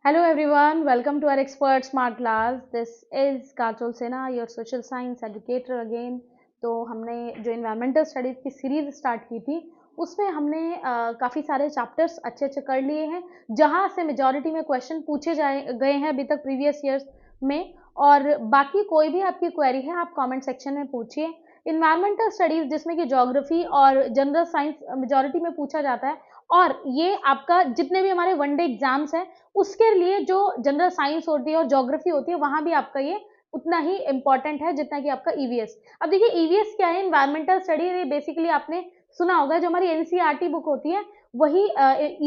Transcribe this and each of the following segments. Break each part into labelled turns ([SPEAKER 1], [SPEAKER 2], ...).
[SPEAKER 1] Hello everyone, welcome to our expert smart class. This is Kajol Sinha, your social science educator again. तो हमने जो environmental studies की series start की थी उसमें हमने काफ़ी सारे चैप्टर्स अच्छे अच्छे कर लिए हैं, जहाँ से मेजॉरिटी में क्वेश्चन पूछे गए हैं अभी तक प्रीवियस ईयर्स में। और बाकी कोई भी आपकी क्वेरी है आप कमेंट सेक्शन में पूछिए। इन्वायरमेंटल स्टडीज़ जिसमें कि ज्योग्राफी और जनरल साइंस मेजॉरिटी में पूछा जाता है, और ये आपका जितने भी हमारे वनडे एग्जाम्स हैं उसके लिए जो जनरल साइंस होती है और ज्योग्राफी होती है वहां भी आपका ये उतना ही इंपॉर्टेंट है जितना कि आपका ईवीएस। अब देखिए ईवीएस क्या है, इन्वायरमेंटल स्टडी। ये बेसिकली आपने सुना होगा, जो हमारी एनसीईआरटी बुक होती है वही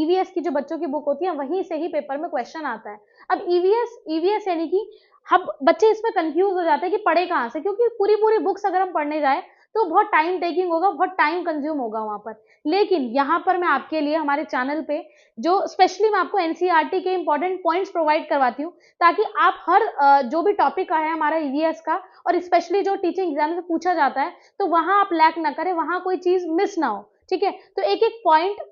[SPEAKER 1] ईवीएस की जो बच्चों की बुक होती है वहीं से ही पेपर में क्वेश्चन आता है। अब ईवीएस यानी कि हम बच्चे इसमें कंफ्यूज हो जाते हैं कि पढ़े कहाँ से, क्योंकि पूरी पूरी बुक्स अगर हम पढ़ने जाए तो बहुत टाइम टेकिंग होगा, बहुत टाइम कंज्यूम होगा वहां पर। लेकिन यहाँ पर मैं आपके लिए हमारे चैनल पे जो स्पेशली मैं आपको एनसीईआरटी के इंपॉर्टेंट पॉइंट्स प्रोवाइड करवाती हूँ, ताकि आप हर जो भी टॉपिक है हमारा ईवीएस का और स्पेशली जो टीचिंग एग्जाम से पूछा जाता है तो वहां आप लैक ना करें, वहां कोई चीज मिस ना हो। ठीक है, तो एक एक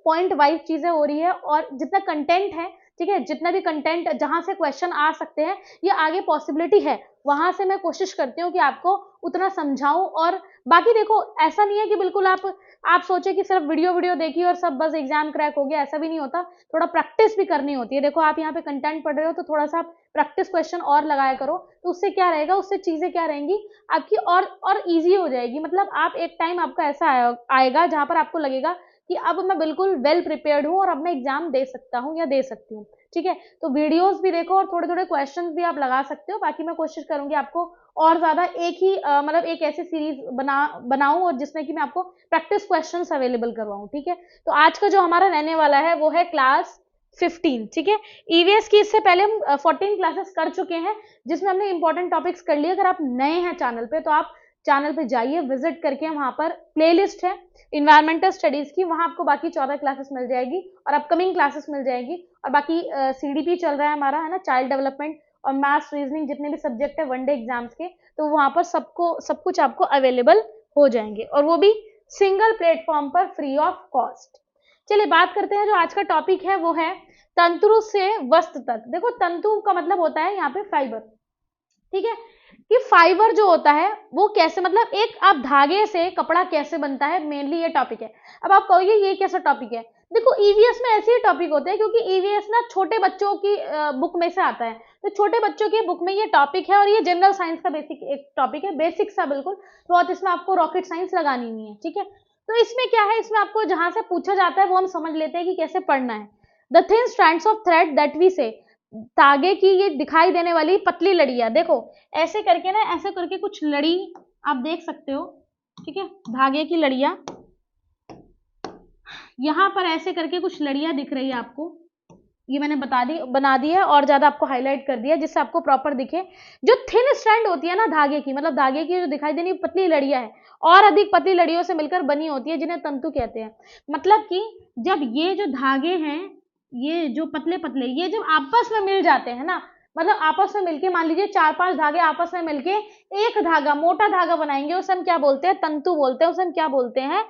[SPEAKER 1] पॉइंट वाइज चीजें हो रही है, और जितना कंटेंट है, ठीक है, जितना भी कंटेंट जहां से क्वेश्चन आ सकते हैं या आगे पॉसिबिलिटी है वहां से मैं कोशिश करती हूँ कि आपको उतना समझाऊं। और बाकी देखो, ऐसा नहीं है कि बिल्कुल आप सोचे कि सिर्फ वीडियो देखी और सब बस एग्जाम क्रैक हो गया, ऐसा भी नहीं होता। थोड़ा प्रैक्टिस भी करनी होती है। देखो आप यहाँ पे कंटेंट पढ़ रहे हो तो थोड़ा सा प्रैक्टिस क्वेश्चन और लगाया करो, तो उससे क्या रहेगा, उससे चीजें क्या रहेंगी आपकी और इजी हो जाएगी। मतलब आप एक टाइम आपका ऐसा आएगा जहां पर आपको लगेगा कि अब मैं बिल्कुल वेल प्रिपेयर्ड हूँ और अब मैं एग्जाम दे सकता हूँ या दे सकती हूँ। ठीक है, तो वीडियोस भी देखो और थोड़े थोड़े क्वेश्चंस भी आप लगा सकते हो। बाकी मैं कोशिश करूंगी आपको और ज्यादा एक ही मतलब एक ऐसी सीरीज बनाऊं और जिसमें कि मैं आपको प्रैक्टिस क्वेश्चंस अवेलेबल करवाऊं। ठीक है, तो आज का जो हमारा रहने वाला है वो है क्लास 15। ठीक है, ईवीएस की इससे पहले हम 14 क्लासेस कर चुके हैं जिसमें हमने इंपॉर्टेंट टॉपिक्स कर लिए। अगर आप नए हैं चैनल पे तो आप चैनल पे जाइए, विजिट करके वहां पर प्लेलिस्ट है इन्वायरमेंटल स्टडीज की, वहां आपको बाकी 14 क्लासेस मिल जाएगी और अपकमिंग क्लासेस मिल जाएगी। और बाकी सीडीपी चल रहा है हमारा, है ना, चाइल्ड डेवलपमेंट और मैथ्स रीजनिंग, जितने भी सब्जेक्ट है वनडे एग्जाम्स के, तो वहां पर सब कुछ आपको अवेलेबल हो जाएंगे, और वो भी सिंगल प्लेटफॉर्म पर फ्री ऑफ कॉस्ट। चलिए बात करते हैं, जो आज का टॉपिक है वो है तंतु से वस्त्र तक। देखो तंतु का मतलब होता है यहाँ पे फाइबर। ठीक है, कि फाइबर जो होता है वो कैसे, मतलब एक आप धागे से कपड़ा कैसे बनता है, मेनली ये टॉपिक है। अब आप कहोगे ये कैसा टॉपिक है, देखो ईवीएस में ऐसे ही टॉपिक होते हैं, क्योंकि ईवीएस ना छोटे बच्चों की बुक में से आता है, तो छोटे बच्चों की बुक में ये टॉपिक है, और ये जनरल साइंस का बेसिक एक टॉपिक है, बेसिक सा बिल्कुल। बहुत इसमें आपको रॉकेट साइंस लगानी नहीं है। ठीक है, तो इसमें क्या है, इसमें आपको जहां से पूछा जाता है वो हम समझ लेते हैं कि कैसे पढ़ना है। The thin strands of thread that we say, धागे की ये दिखाई देने वाली पतली लड़ियां, देखो ऐसे करके ना, ऐसे करके कुछ लड़ी आप देख सकते हो। ठीक है, धागे की लड़ियां, यहां पर ऐसे करके कुछ लड़ियां दिख रही है आपको, ये मैंने बना दी है और ज्यादा आपको हाईलाइट कर दिया जिससे आपको प्रॉपर दिखे। जो थिन स्ट्रैंड होती है ना धागे की, मतलब धागे की जो दिखाई देनी पतली लड़ियां है, और अधिक पतली लड़ियों से मिलकर बनी होती है, जिन्हें तंतु कहते हैं। मतलब कि जब ये जो धागे हैं, ये जो पतले पतले, ये जब आपस में मिल जाते हैं ना, मतलब आपस में मिलके, मान लीजिए 4-5 धागे आपस में मिलके एक धागा, मोटा धागा बनाएंगे, उसे हम क्या बोलते हैं, तंतु बोलते हैं, उसे हम क्या बोलते हैं,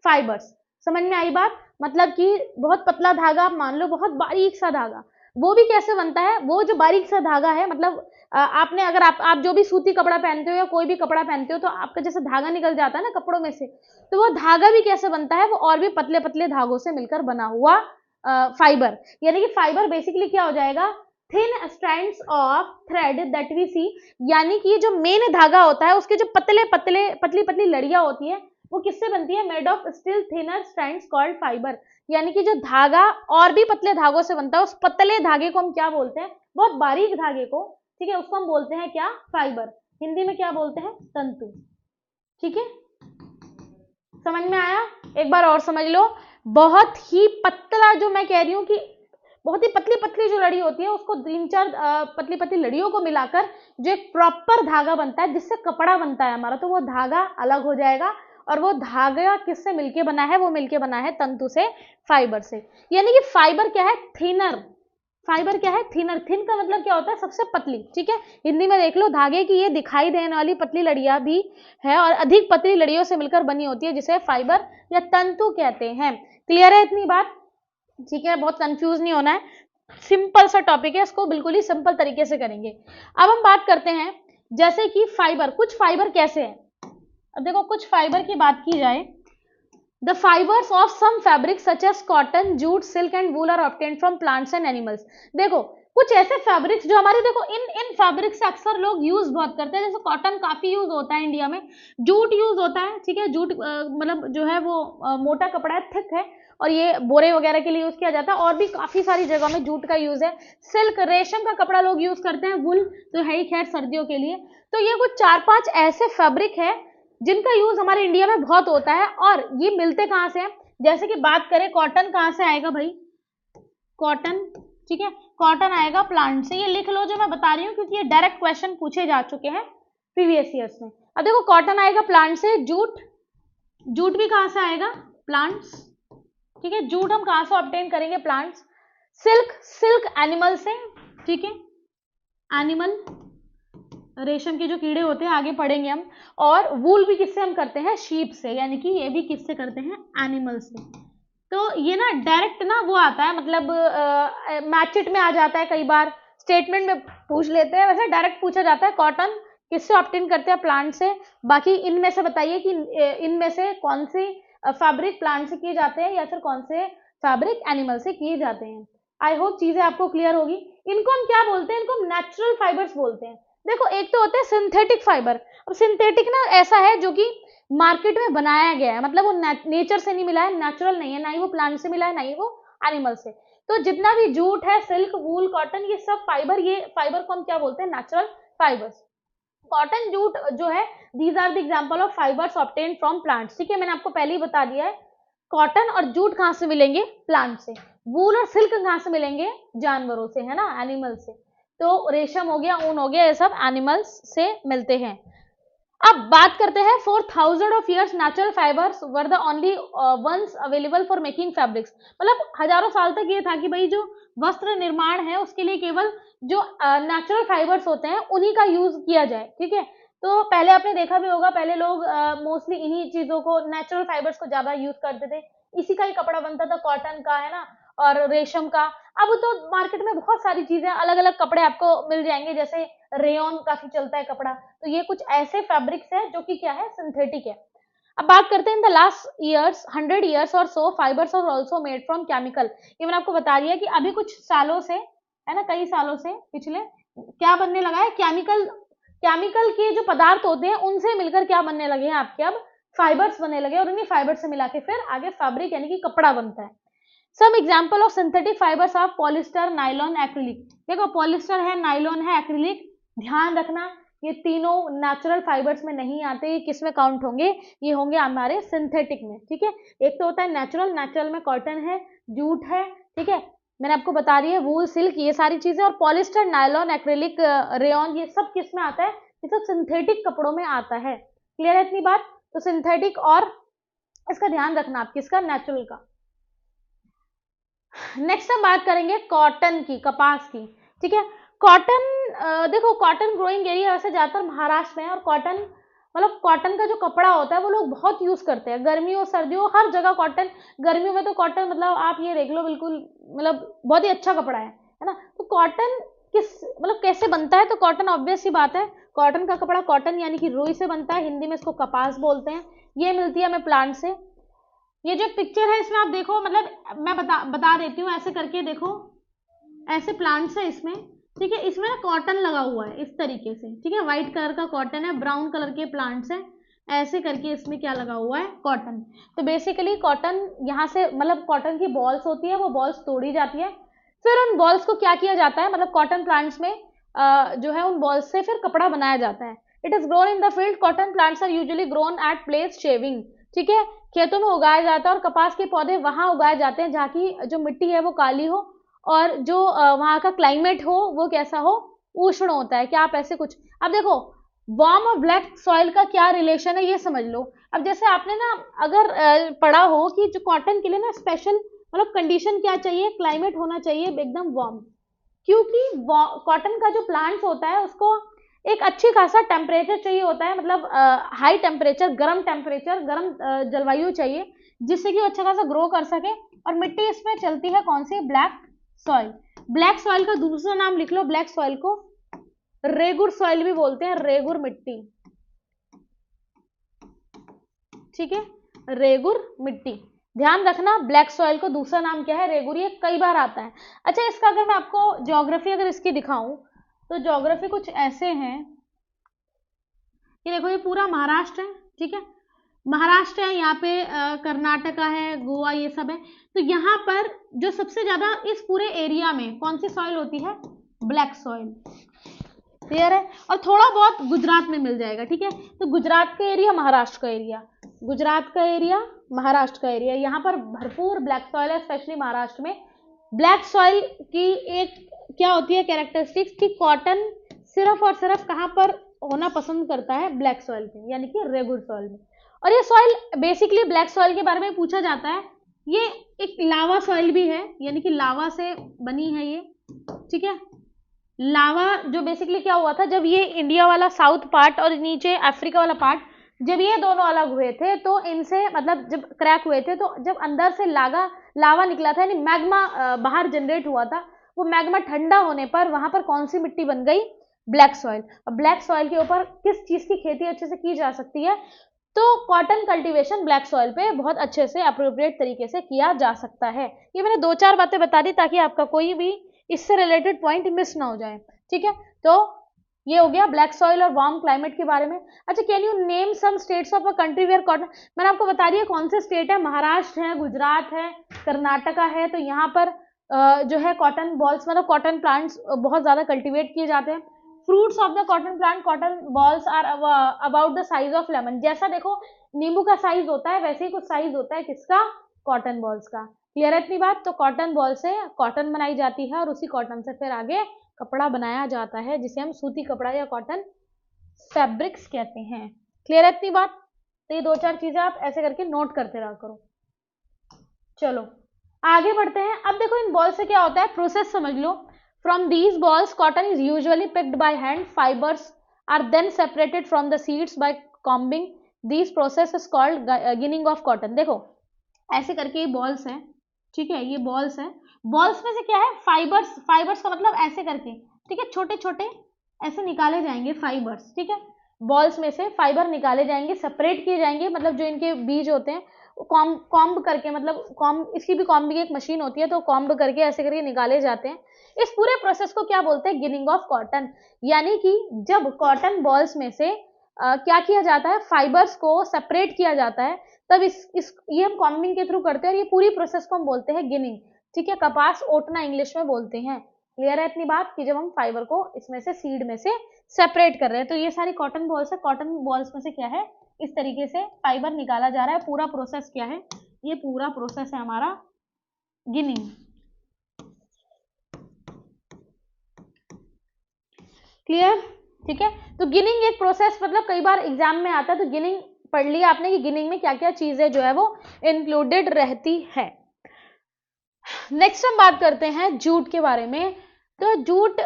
[SPEAKER 1] फाइबर्स। समझ में आई बात? मतलब कि बहुत पतला धागा आप मान लो, बहुत बारीक सा धागा, वो भी कैसे बनता है, वो जो बारीक सा धागा है, मतलब आपने अगर आप जो भी सूती कपड़ा पहनते हो या कोई भी कपड़ा पहनते हो तो आपका जैसे धागा निकल जाता है ना कपड़ों में से, तो वो धागा भी कैसे बनता है, वो और भी पतले पतले धागों से मिलकर बना हुआ फाइबर। यानी कि फाइबर बेसिकली क्या हो जाएगा, thin strands of thread that we see, यानी कि जो मेन धागा होता है उसके जो पतले पतले पतली पतली लड़ियां होती है वो किससे बनती है, made of still thinner strands called fibre. यानी कि जो धागा और भी पतले धागों से बनता है, उस पतले धागे को हम क्या बोलते हैं, बहुत बारीक धागे को, ठीक है, उसको हम बोलते हैं क्या, फाइबर। हिंदी में क्या बोलते हैं, तंतु। ठीक है, समझ में आया? एक बार और समझ लो, बहुत ही पतला, जो मैं कह रही हूँ कि बहुत ही पतली पतली जो लड़ी होती है उसको 3-4 पतली पतली लड़ियों को मिलाकर जो एक प्रॉपर धागा बनता है जिससे कपड़ा बनता है हमारा, तो वो धागा अलग हो जाएगा। और वो धागा किससे मिलके बना है, वो मिलके बना है तंतु से, फाइबर से। यानी कि फाइबर क्या है, थिनर। फाइबर क्या है, थिनर। थिन का मतलब क्या होता है, सबसे पतली। ठीक है, हिंदी में देख लो, धागे की ये दिखाई देने वाली पतली लड़ियां भी है और अधिक पतली लड़ियों से मिलकर बनी होती है, जिसे फाइबर या तंतु कहते हैं। क्लियर है इतनी बात? ठीक है, बहुत कंफ्यूज नहीं होना है। सिंपल सा टॉपिक है, इसको बिल्कुल ही सिंपल तरीके से करेंगे। अब हम बात करते हैं जैसे कि फाइबर, कुछ फाइबर कैसे हैं। अब देखो कुछ फाइबर की बात की जाए, the fibres of some fabric such as cotton, jute, silk and wool are obtained from plants and animals. देखो कुछ ऐसे फैब्रिक्स जो हमारे, देखो इन इन फैब्रिक से अक्सर लोग यूज बहुत करते हैं, जैसे कॉटन काफी यूज होता है इंडिया में, जूट यूज होता है, ठीक है, जूट मतलब जो है वो मोटा कपड़ा है, थिक है, और ये बोरे वगैरह के लिए यूज किया जाता है, और भी काफी सारी जगह में जूट का यूज है। सिल्क, रेशम का कपड़ा लोग यूज करते हैं, वुल तो है ही खैर सर्दियों के लिए। तो ये कुछ 4-5 ऐसे फैब्रिक है जिनका यूज हमारे इंडिया में बहुत होता है, और ये मिलते कहाँ से हैं। जैसे कि बात करें कॉटन कहाँ से आएगा भाई, कॉटन, ठीक है, कॉटन आएगा प्लांट से, ये लिख लो जो मैं बता रही हूँ, क्योंकि ये डायरेक्ट क्वेश्चन पूछे जा चुके हैं प्रीवियस ईयर्स में। अब देखो कॉटन आएगा प्लांट से, जूट, जूट भी कहाँ से आएगा, प्लांट्स, ठीक है, जूट हम कहाँ से ऑब्टेन करेंगे, प्लांट्स। सिल्क, सिल्क एनिमल से, ठीक है, एनिमल, रेशम के जो कीड़े होते हैं आगे पढ़ेंगे हम। और वूल भी किससे हम करते हैं, शीप से, यानी कि ये भी किससे करते हैं, एनिमल से। तो ये ना डायरेक्ट ना वो आता है, मतलब मैचिट में आ जाता है, कई बार स्टेटमेंट में पूछ लेते हैं, वैसे डायरेक्ट पूछा जाता है कॉटन किससे ऑब्टेन करते हैं, प्लांट से। बाकी इनमें से बताइए कि इनमें से कौन सी फैब्रिक प्लांट से किए जाते हैं या फिर कौन से फैब्रिक एनिमल से किए जाते हैं। आई होप चीजें आपको क्लियर होगी। इनको हम क्या बोलते हैं, इनको हम नेचुरल फाइबर्स बोलते हैं। देखो एक तो होते हैं सिंथेटिक फाइबर। अब सिंथेटिक ना ऐसा है जो कि मार्केट में बनाया गया है, मतलब वो नेचर से नहीं मिला है, नेचुरल नहीं है, ना ही वो प्लांट से मिला है, ना ही वो एनिमल से। तो जितना भी जूट है, सिल्क, वूल, कॉटन, ये सब फाइबर, ये फाइबर को हम क्या बोलते हैं, नेचुरल फाइबर्स। कॉटन, जूट जो है, these are the example of fibres obtain from plants, ठीक है, मैंने आपको पहले ही बता दिया है। कॉटन और जूट कहाँ से मिलेंगे, प्लांट से। वूल और सिल्क कहाँ से मिलेंगे, जानवरों से, है ना, एनिमल से। तो रेशम हो गया, ऊन हो गया, ये सब एनिमल्स से मिलते हैं। अब बात करते हैं, for thousand of years natural fibres were the only ones available for making fabrics. मतलब हजारों साल तक ये था कि भाई जो वस्त्र निर्माण है उसके लिए केवल जो नेचुरल फाइबर्स होते हैं उन्हीं का यूज किया जाए, ठीक है। तो पहले आपने देखा भी होगा, पहले लोग मोस्टली इन्हीं चीजों को, नेचुरल फाइबर्स को ज्यादा यूज करते थे, इसी का ही कपड़ा बनता था, कॉटन का, है ना, और रेशम का। अब तो मार्केट में बहुत सारी चीजें, अलग अलग कपड़े आपको मिल जाएंगे, जैसे रेयन काफी चलता है कपड़ा। तो ये कुछ ऐसे फैब्रिक्स हैं जो कि क्या है, सिंथेटिक है। अब बात करते हैं in the last years, 100 years और so, fibres are also made from chemical. ये मैंने आपको बता दिया कि अभी कुछ सालों से, है ना, कई सालों से पिछले, क्या बनने लगा है, केमिकल, केमिकल के जो पदार्थ होते हैं उनसे मिलकर क्या बनने लगे हैं आपके, अब फाइबर्स बनने लगे, और उन्हीं फाइबर से मिला के फिर आगे फैब्रिक यानी कि कपड़ा बनता है। Some example of synthetic fibres of polyester, nylon, acrylic. देखो पॉलिस्टर है, नाइलॉन है, एक्रिलिक, ध्यान रखना ये तीनों नेचुरल फाइबर्स में नहीं आते, ये किस में काउंट होंगे, ये होंगे हमारे सिंथेटिक में, ठीक है। एक तो होता है नेचुरल, नेचुरल में कॉटन है, जूट है, ठीक है, मैंने आपको बता रही है, वूल, सिल्क, ये सारी चीजें, और पॉलिस्टर, नायलॉन, एक्रिलिक, रेयन, ये सब किस में आता है, ये सब सिंथेटिक कपड़ों में आता है। क्लियर है इतनी बात। तो सिंथेटिक, और इसका ध्यान रखना आप किसका, नेचुरल का। नेक्स्ट हम बात करेंगे कॉटन की, कपास की, ठीक है। कॉटन, देखो कॉटन ग्रोइंग एरिया वैसे ज्यादातर महाराष्ट्र में है, और कॉटन मतलब कॉटन का जो कपड़ा होता है वो लोग बहुत यूज करते हैं, गर्मियों सर्दियों हर जगह कॉटन। गर्मियों में तो कॉटन मतलब आप ये देख लो, बिल्कुल मतलब बहुत ही अच्छा कपड़ा है ना। तो कॉटन किस मतलब कैसे बनता है, तो कॉटन ऑब्वियस सी बात है, कॉटन का कपड़ा कॉटन यानी कि रुई से बनता है, हिंदी में इसको कपास बोलते हैं। ये मिलती है हमें प्लांट से। ये जो पिक्चर है इसमें आप देखो, मतलब मैं बता देती हूँ, ऐसे करके देखो, ऐसे प्लांट्स है इसमें, ठीक है, इसमें ना कॉटन लगा हुआ है इस तरीके से, ठीक है, व्हाइट कलर का कॉटन है, ब्राउन कलर के प्लांट्स है, ऐसे करके इसमें क्या लगा हुआ है, कॉटन। तो बेसिकली कॉटन यहाँ से, मतलब कॉटन की बॉल्स होती है, वो बॉल्स तोड़ी जाती है, फिर उन बॉल्स को क्या किया जाता है, मतलब कॉटन प्लांट्स में जो है उन बॉल्स से फिर कपड़ा बनाया जाता है। It is grown in the field, cotton plants are usually grown at places having, ठीक है, खेतों में उगाया जाता है, और कपास के पौधे वहां उगाए जाते हैं जहाँ की जो मिट्टी है वो काली हो, और जो वहां का क्लाइमेट हो वो कैसा हो, उष्ण होता है। क्या आप ऐसे कुछ, अब देखो वार्म और ब्लैक सॉइल का क्या रिलेशन है ये समझ लो। अब जैसे आपने ना अगर पढ़ा हो कि जो कॉटन के लिए ना स्पेशल मतलब कंडीशन क्या चाहिए, क्लाइमेट होना चाहिए एकदम वार्म, क्योंकि कॉटन का जो प्लांट्स होता है उसको एक अच्छी खासा टेम्परेचर चाहिए होता है, मतलब हाई टेम्परेचर, गर्म टेम्परेचर, गर्म जलवायु चाहिए, जिससे कि वो अच्छा खासा ग्रो कर सके। और मिट्टी इसमें चलती है कौन सी, ब्लैक सॉइल। ब्लैक सॉइल का दूसरा नाम लिख लो, ब्लैक सॉइल को रेगुर सॉइल भी बोलते हैं, रेगुर मिट्टी, ठीक है, रेगुर मिट्टी। ध्यान रखना ब्लैक सॉइल को दूसरा नाम क्या है, रेगुर, ये कई बार आता है। अच्छा, इसका अगर मैं आपको ज्योग्राफी अगर इसकी दिखाऊं तो ज्योग्राफी कुछ ऐसे हैं, ये देखो ये पूरा महाराष्ट्र है, ठीक है, महाराष्ट्र है, यहाँ पे कर्नाटका है, गोवा, ये सब है। तो यहाँ पर जो सबसे ज्यादा इस पूरे एरिया में कौन सी सॉइल होती है, ब्लैक सॉइल, क्लियर है। और थोड़ा बहुत गुजरात में मिल जाएगा, ठीक है। तो गुजरात का एरिया, महाराष्ट्र का एरिया, गुजरात का एरिया, महाराष्ट्र का एरिया, यहाँ पर भरपूर ब्लैक सॉइल है, स्पेशली महाराष्ट्र में। ब्लैक सॉइल की एक क्या होती है कैरेक्टरिस्टिक्स कि कॉटन सिर्फ और सिर्फ कहाँ पर होना पसंद करता है, ब्लैक सॉइल पे, यानी कि रेगुर सॉइल में। और ये सॉइल बेसिकली ब्लैक सॉइल के बारे में पूछा जाता है, ये एक लावा सॉइल भी है, यानी कि लावा से बनी है ये, ठीक है। लावा जो बेसिकली क्या हुआ था, जब ये इंडिया वाला साउथ पार्ट और नीचे अफ्रीका वाला पार्ट, जब ये दोनों अलग हुए थे तो इनसे मतलब जब क्रैक हुए थे तो जब अंदर से लावा निकला था, यानी मैग्मा बाहर जनरेट हुआ था, वो मैग्मा ठंडा होने पर वहां पर कौन सी मिट्टी बन गई, ब्लैक सॉइल। और ब्लैक सॉइल के ऊपर किस चीज की खेती अच्छे से की जा सकती है, तो कॉटन कल्टीवेशन ब्लैक सॉइल पे बहुत अच्छे से अप्रोप्रिएट तरीके से किया जा सकता है। ये मैंने 2-4 बातें बता दी ताकि आपका कोई भी इससे रिलेटेड पॉइंट मिस ना हो जाए, ठीक है। तो ये हो गया ब्लैक सॉइल और वार्म क्लाइमेट के बारे में। अच्छा, can you name some states of a country where cotton, मैंने आपको बता दिया कौन से स्टेट है, महाराष्ट्र है, गुजरात है, कर्नाटका है। तो यहाँ पर जो है कॉटन बॉल्स मतलब कॉटन प्लांट्स बहुत ज्यादा कल्टीवेट किए जाते हैं। Fruits of the cotton plant, cotton balls are about the size of lemon, जैसा देखो नींबू का साइज होता है वैसे ही कुछ साइज होता है किसका, कॉटन बॉल्स का। क्लियर है इतनी बात। तो कॉटन बॉल से कॉटन बनाई जाती है और उसी कॉटन से फिर आगे कपड़ा बनाया जाता है, जिसे हम सूती कपड़ा या कॉटन फैब्रिक्स कहते हैं। क्लियर है इतनी बात। तो ये 2-4 चीजें आप ऐसे करके नोट करते रहा करो। चलो आगे बढ़ते हैं। अब देखो इन बॉल से क्या होता है, प्रोसेस समझ लो। From these balls cotton is usually picked by hand, fibres are then separated from the seeds by combing, this process is called ginning of cotton. देखो ऐसे करके ये बॉल्स हैं, ठीक है, ये बॉल्स हैं। बॉल्स में से क्या है, फाइबर्स, फाइबर्स का मतलब ऐसे करके, ठीक है, छोटे छोटे ऐसे निकाले जाएंगे फाइबर्स, ठीक है। बॉल्स में से फाइबर निकाले जाएंगे, सेपरेट किए जाएंगे, मतलब जो इनके बीज होते हैं कॉम्ब करके, मतलब कॉम्ब, इसकी भी कॉम्ब की एक मशीन होती है, तो कॉम्ब करके ऐसे करके निकाले जाते हैं। इस पूरे प्रोसेस को क्या बोलते हैं, गिनिंग ऑफ कॉटन। यानी कि जब कॉटन बॉल्स में से क्या किया जाता है, फाइबर्स को सेपरेट किया जाता है, तब ये हम कॉम्बिंग के थ्रू करते हैं और ये पूरी प्रोसेस को हम बोलते हैं गिनिंग, ठीक है। कपास ओटना इंग्लिश में बोलते हैं। क्लियर है इतनी बात कि जब हम फाइबर को इसमें से सीड में से सेपरेट कर रहे हैं। तो ये सारी कॉटन बॉल्स है, कॉटन बॉल्स में से क्या है, इस तरीके से फाइबर निकाला जा रहा है। पूरा प्रोसेस क्या है, ये पूरा प्रोसेस है हमारा गिनिंग। क्लियर, ठीक है। तो गिनिंग एक प्रोसेस, मतलब कई बार एग्जाम में आता है, तो गिनिंग पढ़ लिया आपने कि गिनिंग में क्या क्या चीजें जो है वो इंक्लूडेड रहती है। नेक्स्ट हम बात करते हैं जूट के बारे में। तो जूट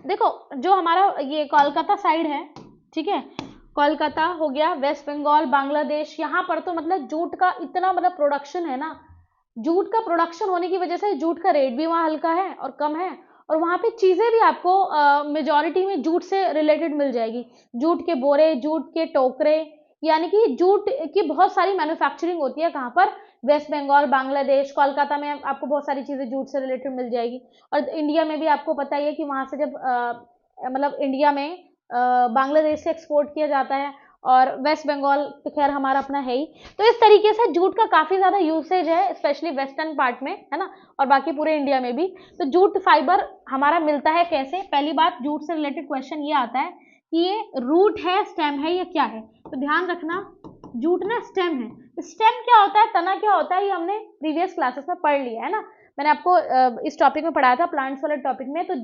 [SPEAKER 1] देखो, जो हमारा ये कोलकाता साइड है, ठीक है, कोलकाता हो गया, वेस्ट बंगाल, बांग्लादेश, यहाँ पर तो मतलब जूट का इतना मतलब प्रोडक्शन है ना, जूट का प्रोडक्शन होने की वजह से जूट का रेट भी वहाँ हल्का है और कम है, और वहाँ पे चीजें भी आपको मेजॉरिटी में जूट से रिलेटेड मिल जाएगी। जूट के बोरे, जूट के टोकरे, यानी कि जूट की बहुत सारी मैन्युफैक्चरिंग होती है। कहाँ पर, वेस्ट बंगाल, बांग्लादेश, कोलकाता में आपको बहुत सारी चीजें जूट से रिलेटेड मिल जाएगी। और इंडिया में भी आपको पता ही है कि वहां से जब मतलब इंडिया में बांग्लादेश से एक्सपोर्ट किया जाता है, और वेस्ट बंगाल तो खैर हमारा अपना है ही। तो इस तरीके से जूट का काफी ज्यादा यूसेज है, स्पेशली वेस्टर्न पार्ट में, है ना, और बाकी पूरे इंडिया में भी। तो जूट फाइबर हमारा मिलता है कैसे, पहली बात जूट से रिलेटेड क्वेश्चन ये आता है कि ये रूट है, स्टेम है, या क्या है। तो ध्यान रखना, जूट ना स्टेम है। स्टेम क्या होता है, तना क्या होता है, ये हमने प्रीवियस क्लासेस में पढ़ लिया है ना, मैंने आपको इस टॉपिक में पढ़ाया था, प्लांट्स वाले टॉपिक में। तो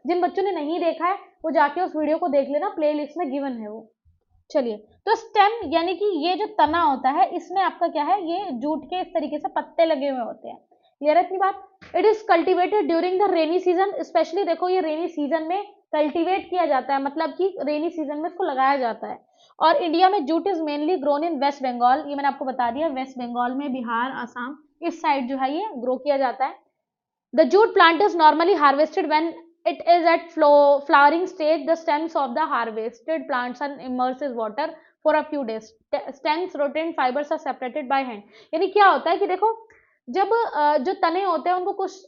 [SPEAKER 1] जिन बच्चों ने नहीं देखा है वो जाके उस वीडियो को देख लेना, प्ले लिस्ट में गिवन है वो। चलिए, तो स्टेम यानी कि ये जो तना होता है, इसमें आपका क्या है, ये जूट के इस तरीके से पत्ते लगे हुए होते हैं। क्लियर है इतनी बात। It is cultivated during the rainy season, specially देखो ये रेनी सीजन में कल्टीवेट किया जाता है, मतलब कि रेनी सीजन में इसको लगाया जाता है। और इंडिया में jute is mainly grown in West Bengal, ये मैंने आपको बता दिया, वेस्ट बंगाल में, बिहार, आसाम, इस साइड जो है ये ग्रो किया जाता है। The jute plant is normally harvested when it is at flowering stage. The stems of the harvested plants are immersed in water for a few days. Stems rotate fibers are separated by hand. यानी क्या होता है कि देखो जब जो तने होते हैं उनको कुछ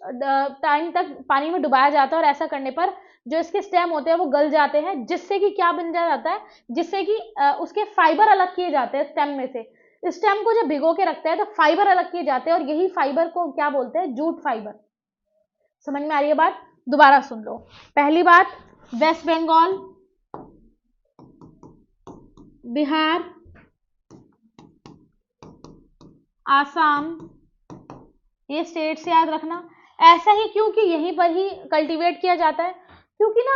[SPEAKER 1] टाइम तक पानी में डुबाया जाता है और ऐसा करने पर जो इसके स्टेम होते हैं वो गल जाते हैं, जिससे कि क्या बन जाता है, जिससे कि उसके फाइबर अलग किए जाते हैं स्टेम में से। स्टेम को जब भिगो के रखते हैं तो फाइबर अलग किए जाते हैं और यही फाइबर को क्या बोलते हैं, जूट फाइबर। समझ में आ रही है बात? दोबारा सुन लो। पहली बात, वेस्ट बंगाल, बिहार, आसाम, ये स्टेट से याद रखना। ऐसा ही क्योंकि यहीं पर ही कल्टीवेट किया जाता है, क्योंकि ना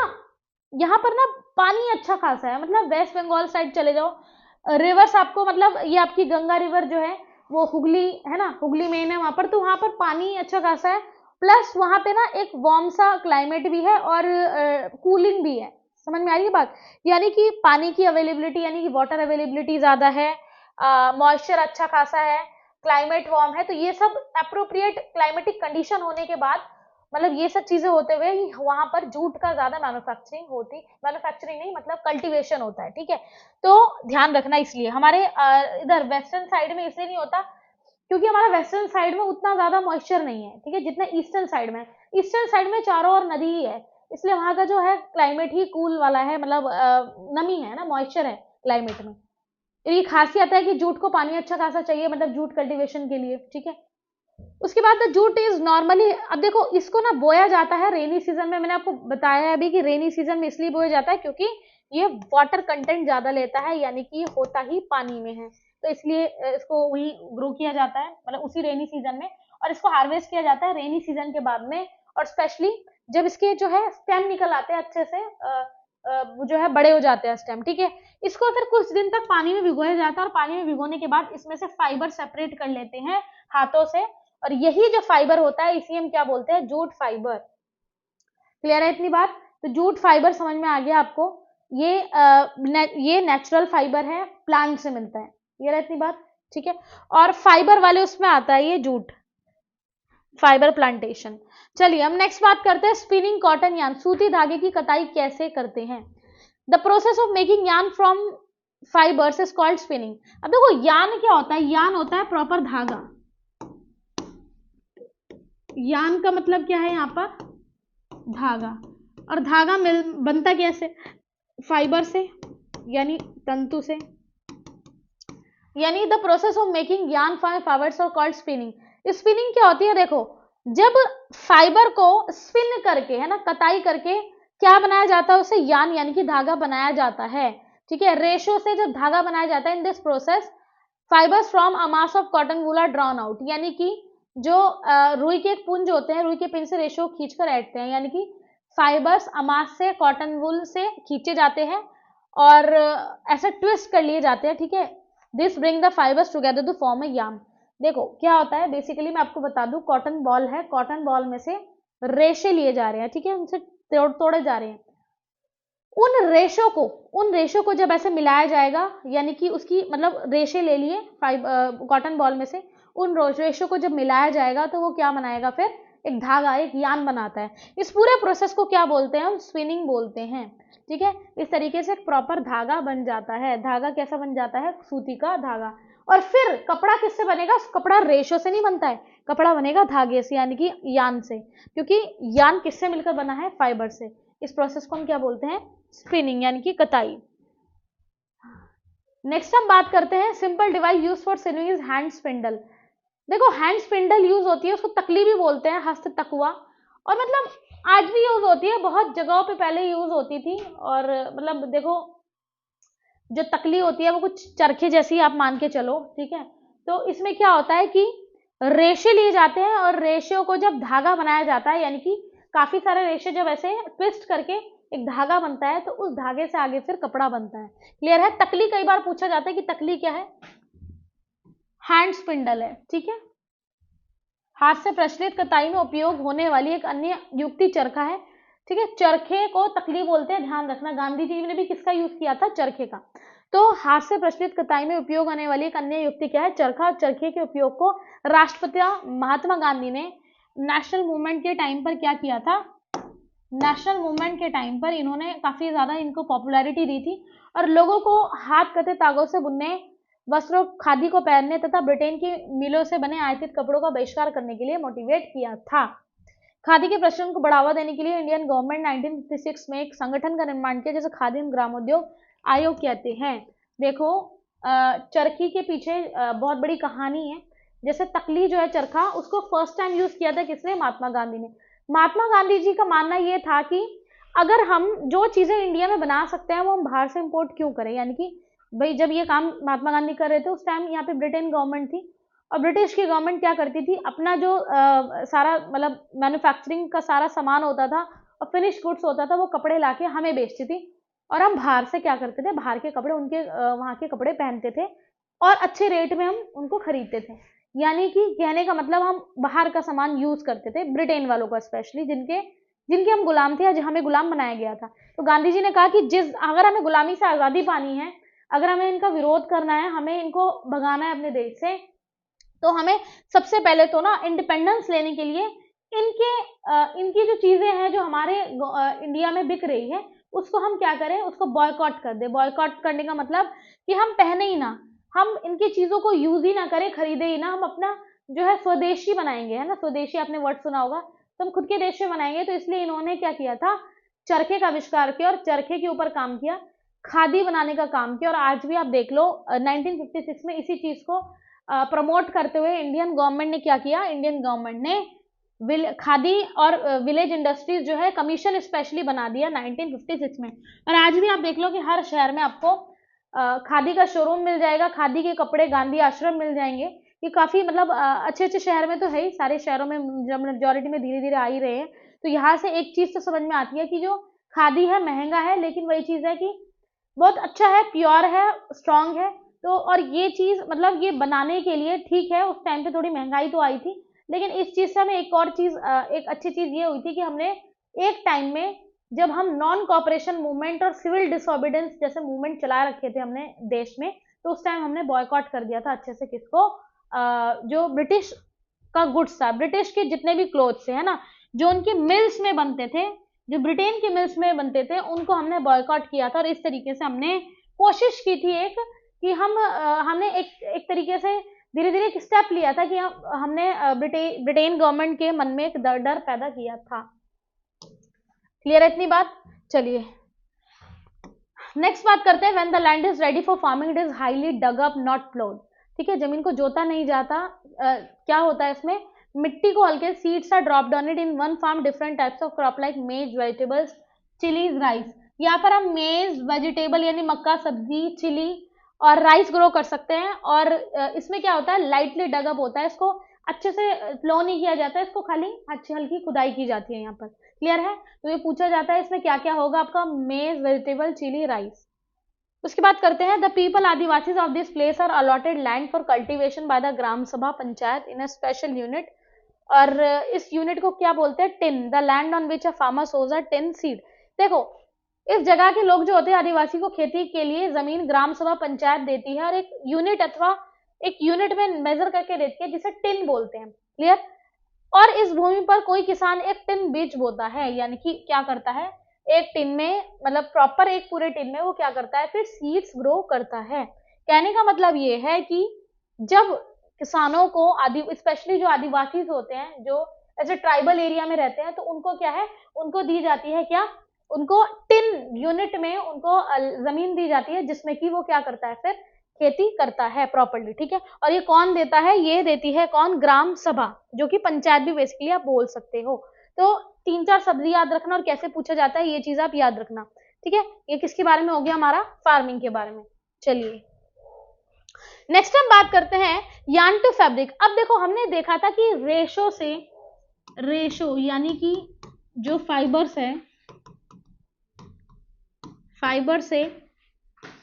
[SPEAKER 1] यहाँ पर ना पानी अच्छा खासा है। मतलब वेस्ट बंगाल साइड चले जाओ, रिवर्स आपको, मतलब ये आपकी गंगा रिवर जो है वो हुगली है ना, हुगली मेन है वहां पर, तो वहां पर पानी अच्छा खासा है, प्लस वहां पे ना एक वार्म सा क्लाइमेट भी है और कूलिंग भी है। समझ में आ रही है बात? यानी कि पानी की अवेलेबिलिटी, यानी कि वाटर अवेलेबिलिटी ज्यादा है, मॉइस्चर अच्छा खासा है, क्लाइमेट वार्म है, तो ये सब अप्रोप्रिएट क्लाइमेटिक कंडीशन होने के बाद, मतलब ये सब चीजें होते हुए वहां पर जूट का ज्यादा मैन्युफैक्चरिंग नहीं, मतलब कल्टीवेशन होता है। ठीक है, तो ध्यान रखना। इसलिए हमारे इधर वेस्टर्न साइड में इसलिए नहीं होता क्योंकि हमारा वेस्टर्न साइड में उतना ज्यादा मॉइस्चर नहीं है, ठीक है, जितना ईस्टर्न साइड में। ईस्टर्न साइड में चारों ओर नदी ही है, इसलिए वहां का जो है क्लाइमेट ही कूल वाला है, मतलब नमी है ना, मॉइस्चर है क्लाइमेट में। ये खासियत है कि जूट को पानी अच्छा खासा चाहिए, मतलब जूट कल्टीवेशन के लिए। ठीक है, उसके बाद जूट इज नॉर्मली, अब देखो इसको ना बोया जाता है रेनी सीजन में। मैंने आपको बताया अभी कि रेनी सीजन में इसलिए बोया जाता है क्योंकि ये वाटर कंटेंट ज्यादा लेता है, यानी कि होता ही पानी में है, तो इसलिए इसको वही ग्रो किया जाता है, मतलब उसी रेनी सीजन में, और इसको हार्वेस्ट किया जाता है रेनी सीजन के बाद में। और स्पेशली जब इसके जो है स्टेम निकल आते हैं अच्छे से, जो है बड़े हो जाते हैं स्टेम। ठीक है, इसको फिर कुछ दिन तक पानी में भिगोया जाता है और पानी में भिगोने के बाद इसमें से फाइबर सेपरेट कर लेते हैं हाथों से, और यही जो फाइबर होता है इसी हम क्या बोलते हैं, जूट फाइबर। क्लियर है इतनी बात? तो जूट फाइबर समझ में आ गया आपको। ये नेचुरल फाइबर है, प्लांट से मिलता है। क्लियर है इतनी बात? ठीक है, और फाइबर वाले उसमें आता है ये जूट फाइबर प्लांटेशन। चलिए हम नेक्स्ट बात करते हैं, स्पिनिंग कॉटन यार्न, सूती धागे की कताई कैसे करते हैं। The process of making yarn from fibres is called spinning. अब देखो यार्न क्या होता है, यार्न होता है प्रॉपर धागा। यार्न का मतलब क्या है यहाँ पर, धागा, और धागा बनता कैसे, फाइबर से, यानी तंतु से। यानी the process of making yarn from fibres are called spinning. Spinning क्या होती है, देखो जब फाइबर को स्पिन करके, है ना, कताई करके क्या बनाया जाता है, उसे यार्न यानी कि धागा बनाया जाता है। ठीक है, रेशो से जब धागा बनाया जाता है, in this process fibres from a mass of cotton wool are drawn out. यानी कि जो रुई के पुंज होते हैं, रुई के पिन से रेशो खींचकर ऐंठते हैं, यानी कि फाइबर्स अमास से, कॉटन वूल से खींचे जाते हैं और ऐसा ट्विस्ट कर लिए जाते हैं। ठीक है, this bring the fibres together to form a yarn. देखो क्या होता है, बेसिकली मैं आपको बता दूं, कॉटन बॉल है, कॉटन बॉल में से रेशे लिए जा रहे हैं, ठीक है, उनसे तोड़े जा रहे हैं। उन रेशों को जब ऐसे मिलाया जाएगा, यानी कि उसकी मतलब रेशे ले लिए कॉटन बॉल में से, उन रेशों को जब मिलाया जाएगा तो वो क्या बनाएगा, फिर एक धागा, एक यार्न बनाता है। इस पूरे प्रोसेस को क्या बोलते हैं, हम स्पिनिंग बोलते हैं। ठीक है, इस तरीके से एक प्रॉपर धागा बन जाता है। धागा कैसा बन जाता है, सूती का धागा। और फिर कपड़ा किससे बनेगा, कपड़ा रेशो से नहीं बनता है, कपड़ा बनेगा धागे से, यानी कि यार्न से, क्योंकि यार्न किससे मिलकर बना है, फाइबर से। इस प्रोसेस को हम क्या बोलते हैं, स्पिनिंग, यानी कि कताई। नेक्स्ट हम बात करते हैं, simple device use for swimming is hand spindle. देखो हैंड स्पिंडल यूज होती है, उसको तकली भी बोलते हैं, हस्त तकुआ, और मतलब आज भी यूज होती है, बहुत जगहों पे पहले यूज होती थी। और मतलब देखो जो तकली होती है वो कुछ चरखे जैसी आप मान के चलो। ठीक है, तो इसमें क्या होता है कि रेशे लिए जाते हैं और रेशों को जब धागा बनाया जाता है, यानी कि काफी सारे रेशे जब ऐसे ट्विस्ट करके एक धागा बनता है, तो उस धागे से आगे फिर कपड़ा बनता है। क्लियर है? तकली कई बार पूछा जाता है कि तकली क्या है, हैंड स्पिंडल है। ठीक है, हाथ से प्रचलित कताई में उपयोग होने वाली एक अन्य युक्ति चरखा है। ठीक है, चरखे को तकली बोलते हैं, ध्यान रखना। गांधी जी ने भी किसका यूज किया था, चरखे का। तो हाथ से प्रचलित कताई में उपयोग होने वाली एक अन्य युक्ति क्या है, चरखा। चरखे के उपयोग को राष्ट्रपिता महात्मा गांधी ने नेशनल मूवमेंट के टाइम पर क्या किया था, नेशनल मूवमेंट के टाइम पर इन्होंने काफी ज्यादा इनको पॉपुलैरिटी दी थी और लोगों को हाथ कते तागों से बुनने, वस्त्रों खादी को पहनने तथा ब्रिटेन की मिलों से बने आयातित कपड़ों का बहिष्कार करने के लिए मोटिवेट किया था। खादी के प्रचलन को बढ़ावा देने के लिए इंडियन गवर्नमेंट 1956 में एक संगठन का निर्माण किया जिसे खादी एवं ग्रामोद्योग आयोग कहते हैं। देखो चरखी के पीछे बहुत बड़ी कहानी है। जैसे तकली जो है चरखा, उसको फर्स्ट टाइम यूज किया था किसने, महात्मा गांधी ने। महात्मा गांधी जी का मानना यह था कि अगर हम जो चीजें इंडिया में बना सकते हैं वो हम बाहर से इंपोर्ट क्यों करें, यानी कि भाई जब ये काम महात्मा गांधी कर रहे थे उस टाइम यहाँ पे ब्रिटेन गवर्नमेंट थी और ब्रिटिश की गवर्नमेंट क्या करती थी, अपना जो सारा मतलब मैन्युफैक्चरिंग का सारा सामान होता था और फिनिश गुड्स होता था वो कपड़े लाके हमें बेचती थी और हम बाहर से क्या करते थे, बाहर के कपड़े उनके वहाँ के कपड़े पहनते थे और अच्छे रेट में हम उनको खरीदते थे। यानी कि कहने का मतलब हम बाहर का सामान यूज करते थे, ब्रिटेन वालों का स्पेशली, जिनके हम गुलाम थे, आज हमें गुलाम बनाया गया था। तो गांधी जी ने कहा कि अगर हमें गुलामी से आजादी पानी है, अगर हमें इनका विरोध करना है, हमें इनको भगाना है अपने देश से, तो हमें सबसे पहले तो ना इंडिपेंडेंस लेने के लिए इनकी जो चीजें हैं जो हमारे इंडिया में बिक रही है उसको हम क्या करें, उसको बॉयकॉट कर दे। बॉयकॉट करने का मतलब कि हम पहने ही ना, हम इनकी चीजों को यूज ही ना करें, खरीदे ही ना, हम अपना जो है स्वदेशी बनाएंगे, है ना, स्वदेशी आपने वर्ड सुना होगा, तो हम खुद के देश में बनाएंगे। तो इसलिए इन्होंने क्या किया था, चरखे का आविष्कार किया और चरखे के ऊपर काम किया, खादी बनाने का काम किया। और आज भी आप देख लो 1956 में इसी चीज को प्रमोट करते हुए इंडियन गवर्नमेंट ने क्या किया, इंडियन गवर्नमेंट ने खादी और विलेज इंडस्ट्रीज जो है कमीशन स्पेशली बना दिया 1956 में। और आज भी आप देख लो कि हर शहर में आपको खादी का शोरूम मिल जाएगा, खादी के कपड़े गांधी आश्रम मिल जाएंगे। ये काफी मतलब अच्छे अच्छे शहर में तो है ही, सारे शहरों में जब मेजोरिटी में धीरे धीरे आ ही रहे हैं। तो यहाँ से एक चीज तो समझ में आती है कि जो खादी है महंगा है, लेकिन वही चीज है कि बहुत अच्छा है, प्योर है, स्ट्रांग है। तो और ये चीज मतलब ये बनाने के लिए ठीक है, उस टाइम पे थोड़ी महंगाई तो आई थी, लेकिन इस चीज से हमें एक और चीज एक अच्छी चीज ये हुई थी कि हमने एक टाइम में जब हम नॉन कॉपरेशन मूवमेंट और सिविल डिसोबीडेंस जैसे मूवमेंट चला रखे थे हमने देश में, तो उस टाइम हमने बॉयकॉट कर दिया था अच्छे से किसको, जो ब्रिटिश का गुड्स था, ब्रिटिश के जितने भी क्लोथ्स थे, है ना, जो उनके मिल्स में बनते थे, जो ब्रिटेन के मिल्स में बनते थे, उनको हमने बॉयकॉट किया था। और इस तरीके से हमने कोशिश की थी एक कि हमने एक तरीके से धीरे धीरे एक स्टेप लिया था कि हमने ब्रिटेन गवर्नमेंट के मन में एक डर पैदा किया था। क्लियर है इतनी बात? चलिए नेक्स्ट बात करते हैं। When the land is ready for farming it is highly dug up not ploughed. ठीक है, जमीन को जोता नहीं जाता। क्या होता है इसमें, मिट्टी को हल्के seeds are drop down it in one farm different types of crop like maize, vegetables, chillies, rice. यहाँ पर हम मेज, वेजिटेबल यानी मक्का, सब्जी, चिली और राइस ग्रो कर सकते हैं। और इसमें क्या होता है, लाइटली डगअप होता है, इसको अच्छे से फ्लो नहीं किया जाता है, इसको खाली अच्छी हल्की खुदाई की जाती है यहाँ पर। क्लियर है? तो ये पूछा जाता है इसमें क्या क्या होगा आपका, मेज, वेजिटेबल, चिली, राइस। उसके बाद करते हैं, the people Adivasis of this place are allotted land for cultivation by the gram sabha panchayat in a special unit. और इस यूनिट को क्या बोलते हैं, tin, the land on which a farmer sows a tin seed. देखो इस जगह के लोग जो होते हैं आदिवासी को खेती के लिए जमीन ग्राम सभा पंचायत देती है और एक यूनिट अथवा एक यूनिट में मेजर करके देती है जिसे टिन बोलते हैं। क्लियर? और इस भूमि पर कोई किसान एक टिन बीज बोता है, यानी कि क्या करता है, एक टिन में मतलब प्रॉपर एक पूरे टिन में वो क्या करता है, फिर सीड्स ग्रो करता है। कहने का मतलब ये है कि जब किसानों को स्पेशली जो आदिवासी होते हैं, जो ऐसे ट्राइबल एरिया में रहते हैं, तो उनको क्या है, उनको दी जाती है क्या, उनको टिन यूनिट में उनको जमीन दी जाती है जिसमें कि वो क्या करता है, फिर खेती करता है प्रॉपर्ली। ठीक है, और ये कौन देता है, ये देती है कौन, ग्राम सभा, जो कि पंचायत भी बेसिकली आप बोल सकते हो। तो 3-4 शब्द याद रखना और कैसे पूछा जाता है ये चीज आप याद रखना। ठीक है, ये किसके बारे में हो गया, हमारा फार्मिंग के बारे में। चलिए नेक्स्ट हम बात करते हैं यार्न टू फैब्रिक। अब देखो हमने देखा था कि रेशो यानी कि जो फाइबर्स है, फाइबर से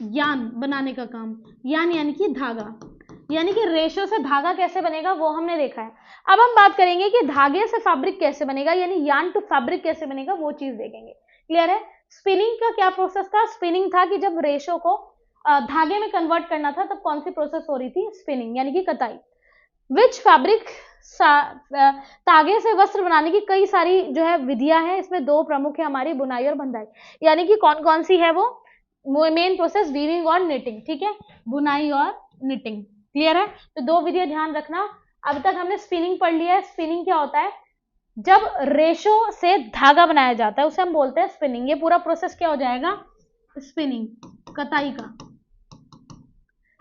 [SPEAKER 1] यान बनाने का काम, यान यानी कि धागा, यानी कि रेशो से धागा कैसे बनेगा वो हमने देखा है। अब हम बात करेंगे कि धागे से फैब्रिक कैसे बनेगा, यानी यान टू फैब्रिक कैसे बनेगा वो चीज देखेंगे। क्लियर है? स्पिनिंग का क्या प्रोसेस था, स्पिनिंग था कि जब रेशो को धागे में कन्वर्ट करना था तब कौन सी प्रोसेस हो रही थी, स्पिनिंग यानी कि कताई। विच फैब्रिक, तागे से वस्त्र बनाने की कई सारी जो है विधियां हैं, इसमें दो प्रमुख है हमारी, बुनाई और बंधाई। यानी कि कौन कौन सी है वो मेन प्रोसेस, वीविंग और निटिंग, ठीक है, बुनाई और निटिंग, क्लियर है। तो दो विधियां ध्यान रखना। अब तक हमने स्पिनिंग पढ़ लिया है। स्पिनिंग क्या होता है, जब रेशो से धागा बनाया जाता है उसे हम बोलते हैं स्पिनिंग। ये पूरा प्रोसेस क्या हो जाएगा, स्पिनिंग, कताई का।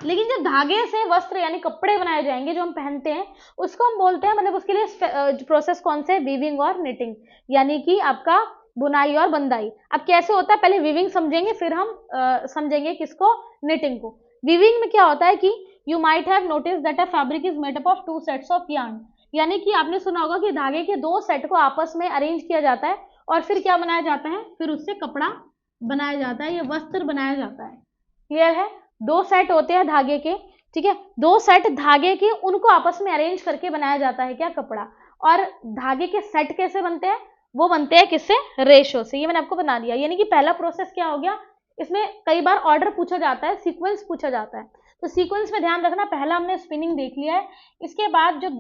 [SPEAKER 1] लेकिन जब धागे से वस्त्र यानी कपड़े बनाए जाएंगे जो हम पहनते हैं, उसको हम बोलते हैं, मतलब उसके लिए प्रोसेस कौन से, वीविंग और निटिंग, यानी कि आपका बुनाई और बंदाई। अब कैसे होता है, पहले वीविंग समझेंगे, फिर हम समझेंगे किसको, निटिंग को। वीविंग में क्या होता है कि you might have notice that a fabric is made up of 2 sets of yarn, यानी कि आपने सुना होगा कि धागे के 2 सेट को आपस में अरेंज किया जाता है और फिर क्या बनाया जाता है, फिर उससे कपड़ा बनाया जाता है, ये वस्त्र बनाया जाता है, क्लियर है। 2 सेट होते हैं धागे के, ठीक है, 2 सेट धागे के, उनको आपस में अरेंज करके बनाया जाता है क्या, कपड़ा। और धागे के सेट कैसे बनते हैं, वो बनते हैं किससे, रेशो से। ये मैंने आपको बता दिया। यानी कि पहला प्रोसेस क्या हो गया, इसमें कई बार ऑर्डर पूछा जाता है, सीक्वेंस पूछा जाता है, तो सीक्वेंस में ध्यान रखना। पहला हमने स्पिनिंग देख लिया है, इसके बाद जो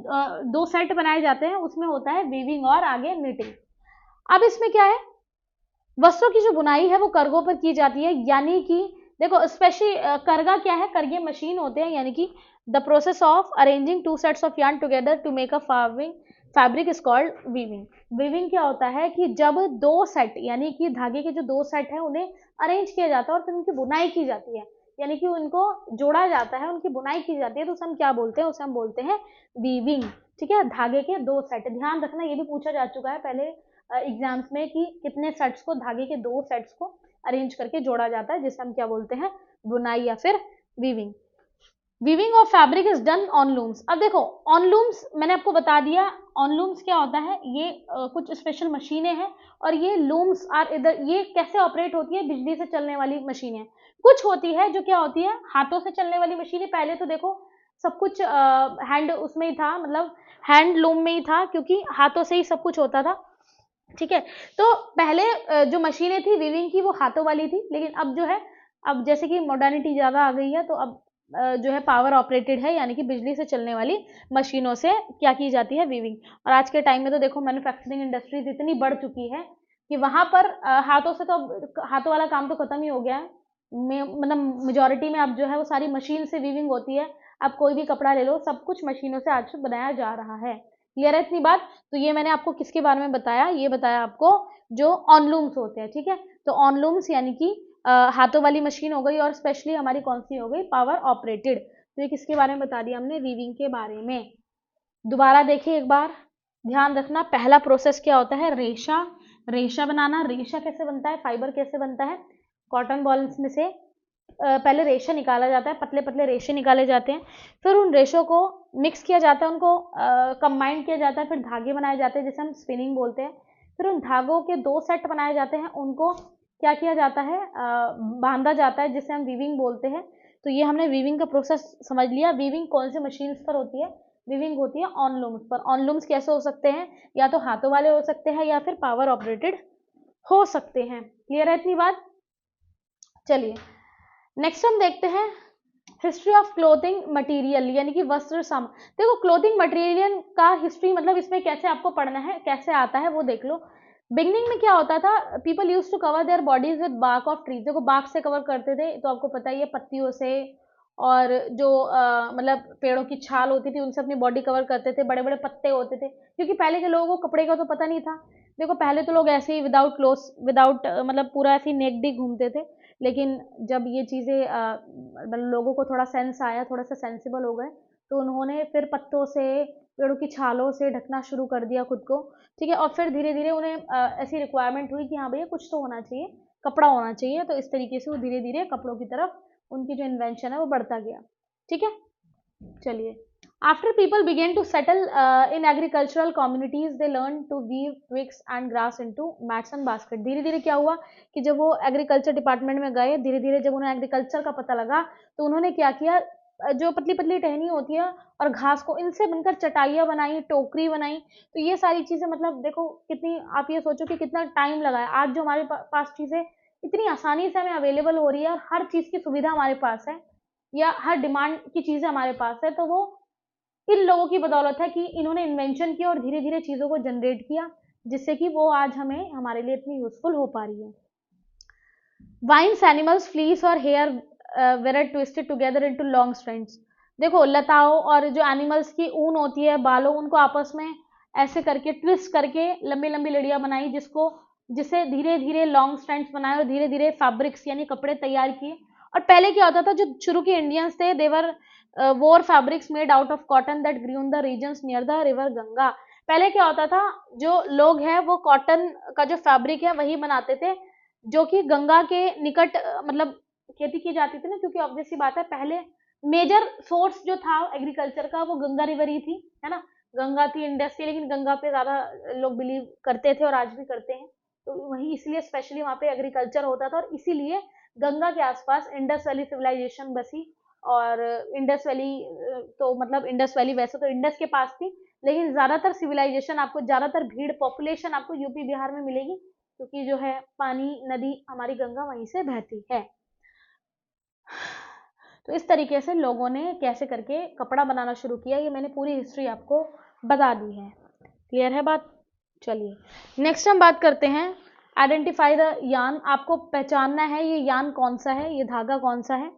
[SPEAKER 1] 2 सेट बनाए जाते हैं उसमें होता है वीविंग और आगे निटिंग। अब इसमें क्या है, वस्त्रों की जो बुनाई है वो कर्गों पर की जाती है, यानी कि देखो स्पेशली करगा क्या है, करगे मशीन होते हैं, यानी कि the process of arranging 2 sets of yarn together to make a fabric is called weaving. Weaving क्या होता है कि जब 2 सेट यानी कि धागे के जो 2 सेट है उन्हें अरेंज किया जाता है और फिर उनकी बुनाई की जाती है, यानी कि उनको जोड़ा जाता है, उनकी बुनाई की जाती है, तो उसे हम क्या बोलते हैं, उसे हम बोलते हैं वीविंग, ठीक है। धागे के 2 सेट, ध्यान रखना, ये भी पूछा जा चुका है पहले एग्जाम्स में कि कितने सेट्स को, धागे के 2 सेट्स को अरेंज करके जोड़ा जाता है, जिसे हम क्या बोलते हैं, बुनाई या फिर weaving. Weaving of fabric is done on looms. अब देखो ऑन लूम्स मैंने आपको बता दिया, ऑन लूम्स क्या होता है, ये कुछ स्पेशल मशीनें हैं और ये लूम्स आर इधर, ये कैसे ऑपरेट होती है, बिजली से चलने वाली मशीनें। कुछ होती है जो क्या होती है, हाथों से चलने वाली मशीनें। पहले तो देखो सब कुछ हैंड उसमें ही था, मतलब हैंड लूम में ही था, क्योंकि हाथों से ही सब कुछ होता था, ठीक है। तो पहले जो मशीनें थी वीविंग की वो हाथों वाली थी, लेकिन अब जो है, अब जैसे कि मॉडर्निटी ज़्यादा आ गई है, तो अब जो है पावर ऑपरेटेड है, यानी कि बिजली से चलने वाली मशीनों से क्या की जाती है, वीविंग। और आज के टाइम में तो देखो मैन्युफैक्चरिंग इंडस्ट्रीज इतनी बढ़ चुकी है कि वहाँ पर हाथों से तो अब हाथों वाला काम तो खत्म ही हो गया है, मतलब मेजोरिटी में अब जो है वो सारी मशीन से वीविंग होती है। अब कोई भी कपड़ा ले लो, सब कुछ मशीनों से आज बनाया जा रहा है, क्लियर है इतनी बात। तो ये मैंने आपको किसके बारे में बताया, ये बताया आपको जो ऑनलूम्स होते हैं, ठीक है। तो ऑनलूम्स यानी कि हाथों वाली मशीन हो गई, और स्पेशली हमारी कौन सी हो गई, पावर ऑपरेटेड। तो ये किसके बारे में बता दिया हमने, वीविंग के बारे में। दोबारा देखिए एक बार, ध्यान रखना, पहला प्रोसेस क्या होता है, रेशा, रेशा बनाना। रेशा कैसे बनता है, फाइबर कैसे बनता है, कॉटन बॉल्स में से पहले रेशा निकाला जाता है, पतले पतले रेशे निकाले जाते हैं, फिर उन रेशों को मिक्स किया जाता है, उनको कंबाइन किया जाता है, फिर धागे बनाए जाते हैं जिसे हम स्पिनिंग बोलते हैं। फिर उन धागों के 2 सेट बनाए जाते हैं, उनको क्या किया जाता है, बांधा जाता है, जिसे हम वीविंग बोलते हैं। तो ये हमने वीविंग का प्रोसेस समझ लिया। वीविंग कौन से मशीन्स पर होती है, वीविंग होती है ऑनलूम्स पर। ऑनलूम्स कैसे हो सकते हैं, या तो हाथों वाले हो सकते हैं या फिर पावर ऑपरेटेड हो सकते हैं, क्लियर है इतनी बात। चलिए नेक्स्ट हम देखते हैं हिस्ट्री ऑफ क्लोथिंग मटेरियल, यानी कि वस्त्र साम। देखो क्लोथिंग मटेरियल का हिस्ट्री, मतलब इसमें कैसे आपको पढ़ना है, कैसे आता है वो देख लो। बिगनिंग में क्या होता था, people use to cover their bodies with bark of trees. देखो बार्क से कवर करते थे, तो आपको पता ही है, पत्तियों से, और जो मतलब पेड़ों की छाल होती थी उनसे अपनी बॉडी कवर करते थे, बड़े बड़े पत्ते होते थे, क्योंकि पहले के लोगों को कपड़े का तो पता नहीं था। देखो पहले तो लोग ऐसे ही विदाउट क्लोथ, विदाउट मतलब पूरा ऐसे ही नेक्ड ही घूमते थे, लेकिन जब ये चीज़ें मतलब लोगों को थोड़ा सेंस आया, थोड़ा सा सेंसिबल हो गए, तो उन्होंने फिर पत्तों से, पेड़ों की छालों से ढकना शुरू कर दिया खुद को, ठीक है। और फिर धीरे धीरे उन्हें ऐसी रिक्वायरमेंट हुई कि हाँ भैया कुछ तो होना चाहिए, कपड़ा होना चाहिए, तो इस तरीके से वो धीरे धीरे कपड़ों की तरफ उनकी जो इन्वेंशन है वो बढ़ता गया, ठीक है। चलिए, after people began to settle in agricultural communities, they learned to weave twigs and grass into mats and basket। धीरे धीरे क्या हुआ कि जब वो एग्रीकल्चर डिपार्टमेंट में गए, धीरे धीरे जब उन्हें एग्रीकल्चर का पता लगा, तो उन्होंने क्या किया, जो पतली पतली टहनी होती है और घास को, इनसे बनकर चटाइयाँ बनाई, टोकरी बनाई। तो ये सारी चीज़ें, मतलब देखो कितनी, आप ये सोचो कि कितना टाइम लगा है। आज जो हमारे पास चीज़ें इतनी आसानी से हमें अवेलेबल हो रही है, हर चीज़ की सुविधा हमारे पास है, या हर डिमांड की चीज़ें हमारे पास है, तो वो इन लोगों की बदौलत है कि इन्होंने इन्वेंशन किया और धीरे धीरे चीज़ों को जनरेट किया, जिससे कि वो आज हमें हमारे लिए इतनी यूजफुल हो पा रही है। वाइन्स एनिमल्स फ्लीस और hair were twisted together into long strands. देखो लताओं और जो एनिमल्स की ऊन होती है, बालों, उनको आपस में ऐसे करके ट्विस्ट करके लंबी लंबी लड़ियां बनाई, जिससे धीरे धीरे लॉन्ग स्ट्रैंड्स बनाए और धीरे धीरे फैब्रिक्स यानी कपड़े तैयार किए। और पहले क्या होता था, जो शुरू के इंडियंस थे, they wore fabrics made out of cotton that grew in the regions near the river Ganga. पहले क्या होता था, जो लोग हैं वो कॉटन का जो फैब्रिक है वही बनाते थे, जो कि गंगा के निकट मतलब खेती की जाती थी ना, क्योंकि ऑब्वियस सी बात है पहले मेजर सोर्स जो था एग्रीकल्चर का वो गंगा रिवर ही थी, है ना। गंगा थी इंडस्ट्री, लेकिन गंगा पे ज्यादा लोग बिलीव करते थे और आज भी करते हैं, तो वही इसलिए स्पेशली वहाँ पे एग्रीकल्चर होता था, और इसीलिए गंगा के आसपास इंडस वैली सिविलाइजेशन बसी। और इंडस वैली तो मतलब इंडस वैली वैसे तो इंडस के पास थी, लेकिन ज्यादातर सिविलाइजेशन आपको, ज्यादातर भीड़ पॉपुलेशन आपको यूपी बिहार में मिलेगी, क्योंकि जो है पानी नदी हमारी गंगा वहीं से बहती है। तो इस तरीके से लोगों ने कैसे करके कपड़ा बनाना शुरू किया, ये मैंने पूरी हिस्ट्री आपको बता दी है। क्लियर है बात? चलिए नेक्स्ट हम बात करते हैं आइडेंटिफाई द यान। आपको पहचानना है ये यान कौन सा है, ये धागा कौन सा है।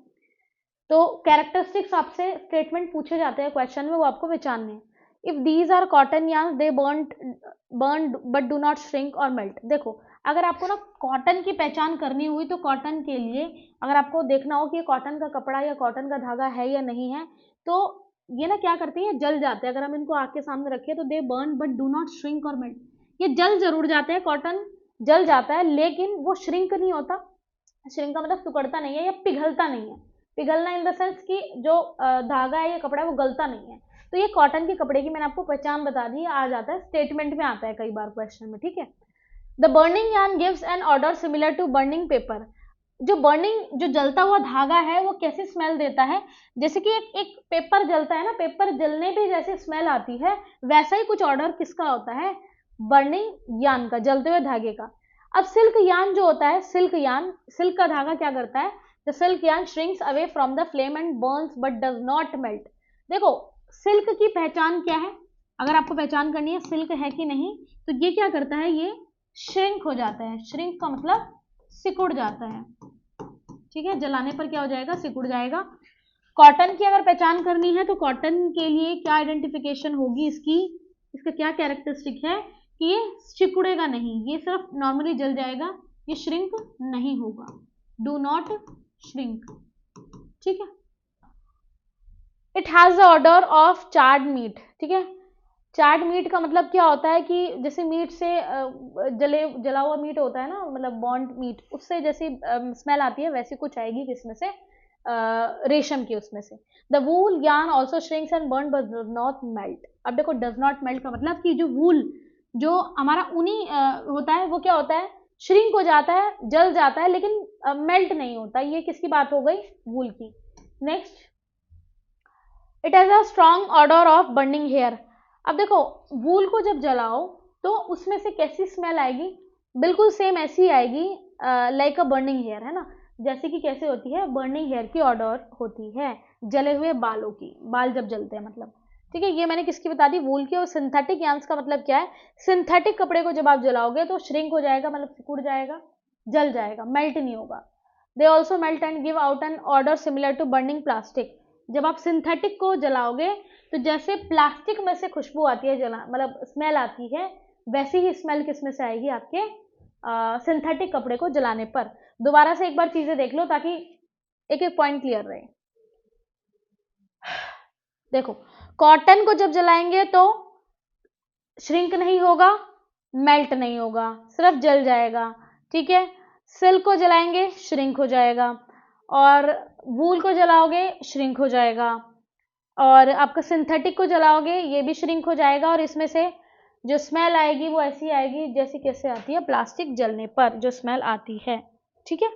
[SPEAKER 1] तो कैरेक्टरिस्टिक्स आपसे स्टेटमेंट पूछे जाते हैं क्वेश्चन में, वो आपको पहचानने हैं। If these are cotton yarn they burn but do not shrink और मेल्ट। देखो अगर आपको ना कॉटन की पहचान करनी हुई, तो कॉटन के लिए अगर आपको देखना हो कि ये कॉटन का कपड़ा या कॉटन का धागा है या नहीं है, तो ये ना क्या करते हैं, जल जाते हैं। अगर हम इनको आग के सामने रखें तो दे burn but do not shrink और मेल्ट। ये जल जरूर जाते हैं, कॉटन जल जाता है, लेकिन वो श्रिंक नहीं होता। श्रिंक का मतलब सिकुड़ता नहीं है या पिघलता नहीं है। पिघलना इन द सेंस कि जो धागा है या कपड़ा है वो गलता नहीं है। तो ये कॉटन के कपड़े की मैंने आपको पहचान बता दी, आ जाता है स्टेटमेंट में, आता है कई बार क्वेश्चन में, ठीक है। The burning yarn gives an odour similar to burning paper. जो जलता हुआ धागा है वो कैसी स्मेल देता है, जैसे कि एक पेपर जलता है ना, पेपर जलने पे जैसे स्मेल आती है, वैसा ही कुछ ऑर्डर किसका होता है, बर्निंग यार्न का, जलते हुए धागे का। अब सिल्क यार्न जो होता है, सिल्क का धागा क्या करता है, the silk yarn shrinks away from the flame and Burns but does not melt. देखो सिल्क की पहचान क्या है, अगर आपको पहचान करनी है सिल्क है कि नहीं, तो ये क्या करता है, ये श्रिंक हो जाता है। श्रिंक का मतलब सिकुड़ जाता है, ठीक है, जलाने पर क्या हो जाएगा, सिकुड़ जाएगा। कॉटन की अगर पहचान करनी है, तो कॉटन के लिए क्या आइडेंटिफिकेशन होगी इसका क्या कैरेक्टरिस्टिक है कि ये सिकुड़ेगा नहीं, ये सिर्फ नॉर्मली जल जाएगा, ये श्रिंक नहीं होगा, डू नॉट श्रिंक, ठीक है। It has the odour of charred meat, ठीक है। चार्ड मीट का मतलब क्या होता है कि जैसे मीट से जला हुआ मीट होता है ना, मतलब बॉन्ड मीट, उससे जैसी स्मेल आती है, वैसी कुछ आएगी किसमें से, रेशम की उसमें से। The wool yarn also shrinks and burn but does not melt. अब देखो डज नॉट मेल्ट का मतलब कि जो वूल, जो हमारा ऊनी होता है, वो क्या होता है, श्रिंक हो जाता है, जल जाता है, लेकिन मेल्ट नहीं होता। ये किसकी बात हो गई, वूल की। Next, it has a strong odour of burning hair. अब देखो वूल को जब जलाओ तो उसमें से कैसी स्मेल आएगी, बिल्कुल सेम ऐसी आएगी लाइक अ बर्निंग हेयर, है ना। जैसे कि कैसे होती है, बर्निंग हेयर की ऑर्डर होती है, जले हुए बालों की, बाल जब जलते हैं मतलब, ठीक है। ये मैंने किसकी बता दी, वूल की। और सिंथेटिक यार्न्स का मतलब क्या है, सिंथेटिक कपड़े को जब आप जलाओगे तो श्रिंक हो जाएगा, मतलब सिकुड़ जाएगा, जल जाएगा, मेल्ट नहीं होगा। They also melt and give out an odour similar to burning plastic. जब आप सिंथेटिक को जलाओगे तो जैसे प्लास्टिक में से खुशबू आती है, जला मतलब स्मेल आती है, वैसी ही स्मेल किसमें से आएगी, आपके सिंथेटिक कपड़े को जलाने पर। दोबारा से एक बार चीजें देख लो ताकि एक एक पॉइंट क्लियर रहे। देखो कॉटन को जब जलाएंगे तो श्रिंक नहीं होगा, मेल्ट नहीं होगा, सिर्फ जल जाएगा, ठीक है। सिल्क को जलाएंगे श्रिंक हो जाएगा, और वूल को जलाओगे श्रिंक हो जाएगा, और आपका सिंथेटिक को जलाओगे ये भी श्रिंक हो जाएगा, और इसमें से जो स्मेल आएगी वो ऐसी आएगी जैसी कैसे आती है, प्लास्टिक जलने पर जो स्मेल आती है, ठीक है।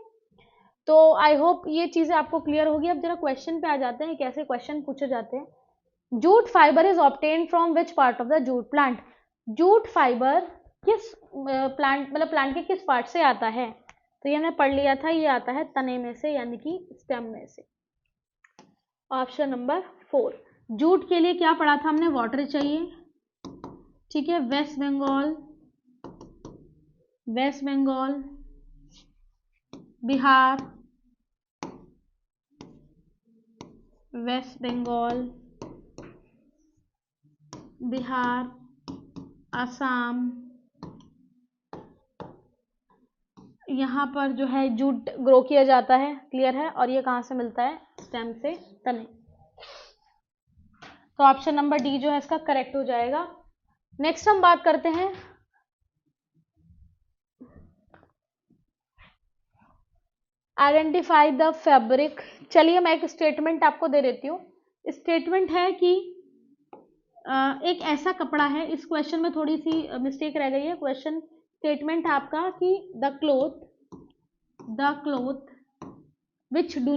[SPEAKER 1] तो आई होप ये चीजें आपको क्लियर होगी। अब जरा क्वेश्चन पे आ जाते हैं, कैसे क्वेश्चन पूछे जाते हैं। Jute fibre is obtain from which part of the jute plant. Jute fibre किस प्लांट मतलब प्लांट के किस पार्ट से आता है, तो ये हमने पढ़ लिया था, ये आता है तने में से, यानी कि स्टेम में से। Option number 4। जूट के लिए क्या पढ़ा था हमने, वाटर चाहिए, ठीक है। वेस्ट बंगाल, वेस्ट बंगाल, बिहार, वेस्ट बंगाल, बिहार, असम, यहाँ पर जो है जूट ग्रो किया जाता है, क्लियर है। और ये कहाँ से मिलता है, स्टेम से, तने। तो ऑप्शन नंबर डी जो है इसका करेक्ट हो जाएगा। नेक्स्ट हम बात करते हैं आइडेंटिफाई द फैब्रिक। चलिए मैं एक स्टेटमेंट आपको दे देती हूँ। स्टेटमेंट है कि एक ऐसा कपड़ा है, इस क्वेश्चन में थोड़ी सी मिस्टेक रह गई है। क्वेश्चन स्टेटमेंट है आपका कि the cloth which do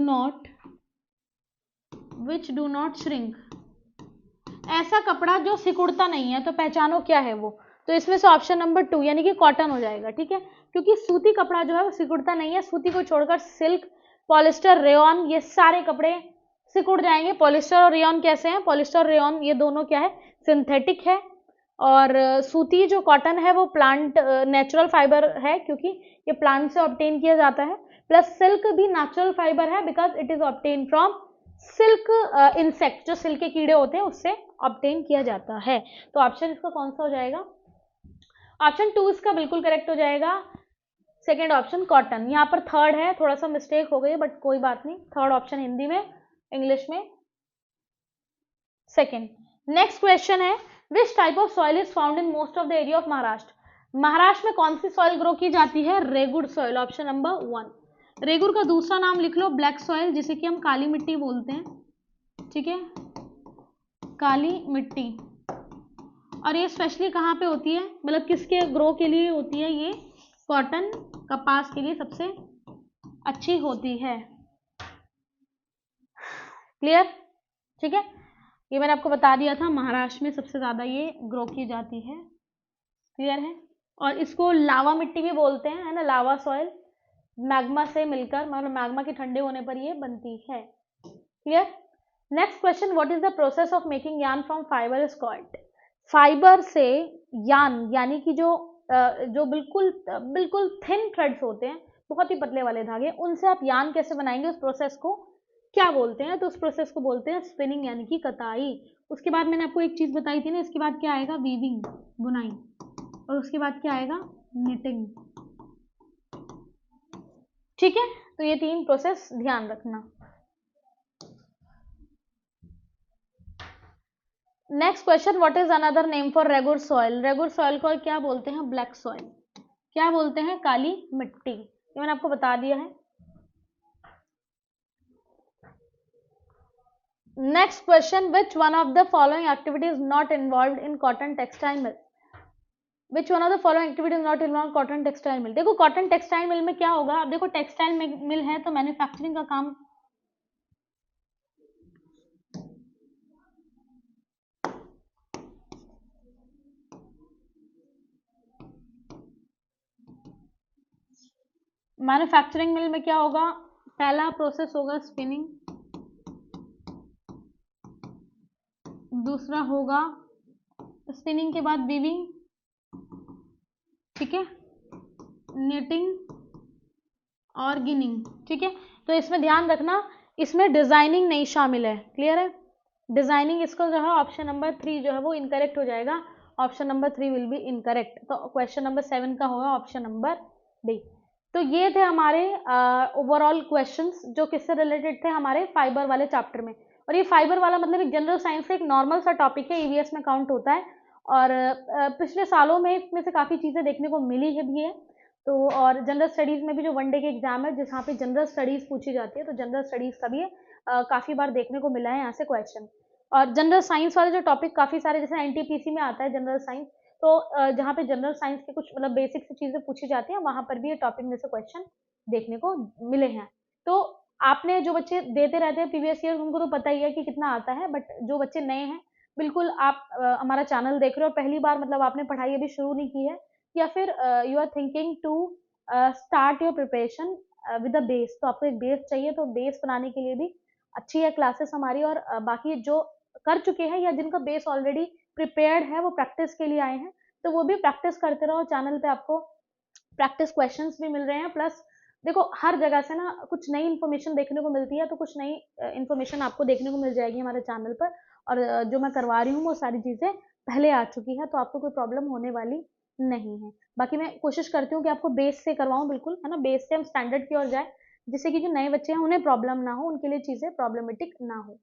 [SPEAKER 1] not shrink, ऐसा कपड़ा जो सिकुड़ता नहीं है, तो पहचानो क्या है वो। तो इसमें से ऑप्शन नंबर 2 यानी कि कॉटन हो जाएगा, ठीक है। क्योंकि सूती कपड़ा जो है वो सिकुड़ता नहीं है, सूती को छोड़कर सिल्क, पॉलिस्टर, रेयॉन, ये सारे कपड़े सिकुड़ जाएंगे। पॉलिस्टर और रेयॉन कैसे हैं, पॉलिस्टर और रेयॉन ये दोनों क्या है, सिंथेटिक है। और सूती जो कॉटन है वो प्लांट नेचुरल फाइबर है, क्योंकि ये प्लांट से ऑब्टेन किया जाता है। प्लस सिल्क भी नेचुरल फाइबर है, because it is obtain from silk insect, जो सिल्क के कीड़े होते हैं उससे ऑब्टेन किया जाता है। तो ऑप्शन इसका कौन सा हो जाएगा, ऑप्शन 2 इसका बिल्कुल करेक्ट हो जाएगा। सेकेंड ऑप्शन कॉटन, यहाँ पर थर्ड है, थोड़ा सा मिस्टेक हो गई बट कोई बात नहीं। थर्ड ऑप्शन हिंदी में, इंग्लिश में सेकेंड। नेक्स्ट क्वेश्चन है which type of soil is found in most of the area of Maharashtra. Maharashtra में कौन सी सॉइल ग्रो की जाती है, रेगुड़ सॉइल, ऑप्शन नंबर 1। रेगुड़ का दूसरा नाम लिख लो ब्लैक सॉइल, जिसे कि हम काली मिट्टी बोलते हैं, ठीक है, काली मिट्टी। और ये स्पेशली कहाँ पे होती है, मतलब किसके ग्रो के लिए होती है, ये कॉटन, कपास के लिए सबसे अच्छी होती है, क्लियर, ठीक है। ये मैंने आपको बता दिया था, महाराष्ट्र में सबसे ज्यादा ये ग्रो की जाती है, क्लियर है। और इसको लावा मिट्टी भी बोलते हैं, है ना, लावा सॉइल, मैग्मा से मिलकर, मतलब मैग्मा के ठंडे होने पर ये बनती है, clear. Next question, what is the process of making yarn from fibre is called. Fibre से यार्न यानी कि जो बिल्कुल बिल्कुल थिन थ्रेड्स होते हैं, बहुत ही पतले वाले धागे, उनसे आप यार्न कैसे बनाएंगे, उस प्रोसेस को क्या बोलते हैं, तो उस प्रोसेस को बोलते हैं स्पिनिंग यानी कि कताई। उसके बाद मैंने आपको एक चीज बताई थी ना, इसके बाद क्या आएगा, वीविंग, बुनाई, और उसके बाद क्या आएगा, निटिंग, ठीक है। तो ये 3 प्रोसेस ध्यान रखना। Next question, what is another name for रेगुड़ सॉइल। रेगुड़ सॉइल को क्या बोलते हैं, ब्लैक सॉइल, क्या बोलते हैं, काली मिट्टी, ये मैंने आपको बता दिया है। Next question, which one of the following activities not involve in cotton textile mill. Which one of the following activities not involve cotton textile mill. देखो कॉटन टेक्सटाइल मिल में क्या होगा, अब देखो टेक्सटाइल मिल है तो मैन्युफैक्चरिंग का काम, मैन्युफैक्चरिंग मिल में क्या होगा, पहला प्रोसेस होगा स्पिनिंग, दूसरा होगा स्पिनिंग के बाद वीविंग, ठीक है, नेटिंग और गिनिंग, ठीक है। तो इसमें ध्यान रखना, इसमें डिजाइनिंग नहीं शामिल है, क्लियर है। डिजाइनिंग इसका जो है ऑप्शन नंबर 3 जो है वो इनकरेक्ट हो जाएगा, option number 3 will be incorrect. तो क्वेश्चन नंबर 7 का होगा ऑप्शन नंबर डी। तो ये थे हमारे ओवरऑल क्वेश्चंस जो किससे रिलेटेड थे, हमारे फाइबर वाले चैप्टर में। और ये फाइबर वाला मतलब एक जनरल साइंस का एक नॉर्मल सा टॉपिक है, ईवीएस में काउंट होता है। और पिछले सालों में इसमें से काफ़ी चीज़ें देखने को मिली है भी है। तो और जनरल स्टडीज़ में भी जो वन डे के एग्जाम है जहाँ पे जनरल स्टडीज़ पूछी जाती है, तो जनरल स्टडीज़ का भी काफ़ी बार देखने को मिला है यहाँ से क्वेश्चन। और जनरल साइंस वाले जो टॉपिक काफ़ी सारे, जैसे एनटीपीसी में आता है जनरल साइंस, तो जहाँ पे जनरल साइंस के कुछ मतलब बेसिक सी चीज़ें पूछी जाती हैं, वहाँ पर भी ये टॉपिक में से क्वेश्चन देखने को मिले हैं। तो आपने जो बच्चे देते रहते हैं प्रीवियस ईयर, उनको तो पता ही है कि कितना आता है, बट जो बच्चे नए हैं, बिल्कुल आप हमारा चैनल देख रहे हो, पहली बार मतलब आपने पढ़ाई अभी शुरू नहीं की है, या फिर you are thinking to start your preparation with a base, तो आपको एक बेस चाहिए, तो बेस बनाने के लिए भी अच्छी है क्लासेस हमारी। और बाकी जो कर चुके हैं या जिनका बेस ऑलरेडी प्रिपेयर्ड है, वो प्रैक्टिस के लिए आए हैं, तो वो भी प्रैक्टिस करते रहो। चैनल पे आपको प्रैक्टिस क्वेश्चंस भी मिल रहे हैं, प्लस देखो हर जगह से ना कुछ नई इन्फॉर्मेशन देखने को मिलती है, तो कुछ नई इन्फॉर्मेशन आपको देखने को मिल जाएगी हमारे चैनल पर। और जो मैं करवा रही हूँ वो सारी चीज़ें पहले आ चुकी है, तो आपको कोई प्रॉब्लम होने वाली नहीं है। बाकी मैं कोशिश करती हूँ कि आपको बेस से करवाऊँ, बिल्कुल है ना, बेस से हम स्टैंडर्ड की ओर जाए, जिससे कि जो नए बच्चे हैं उन्हें प्रॉब्लम ना हो, उनके लिए चीज़ें प्रॉब्लमेटिक ना हो।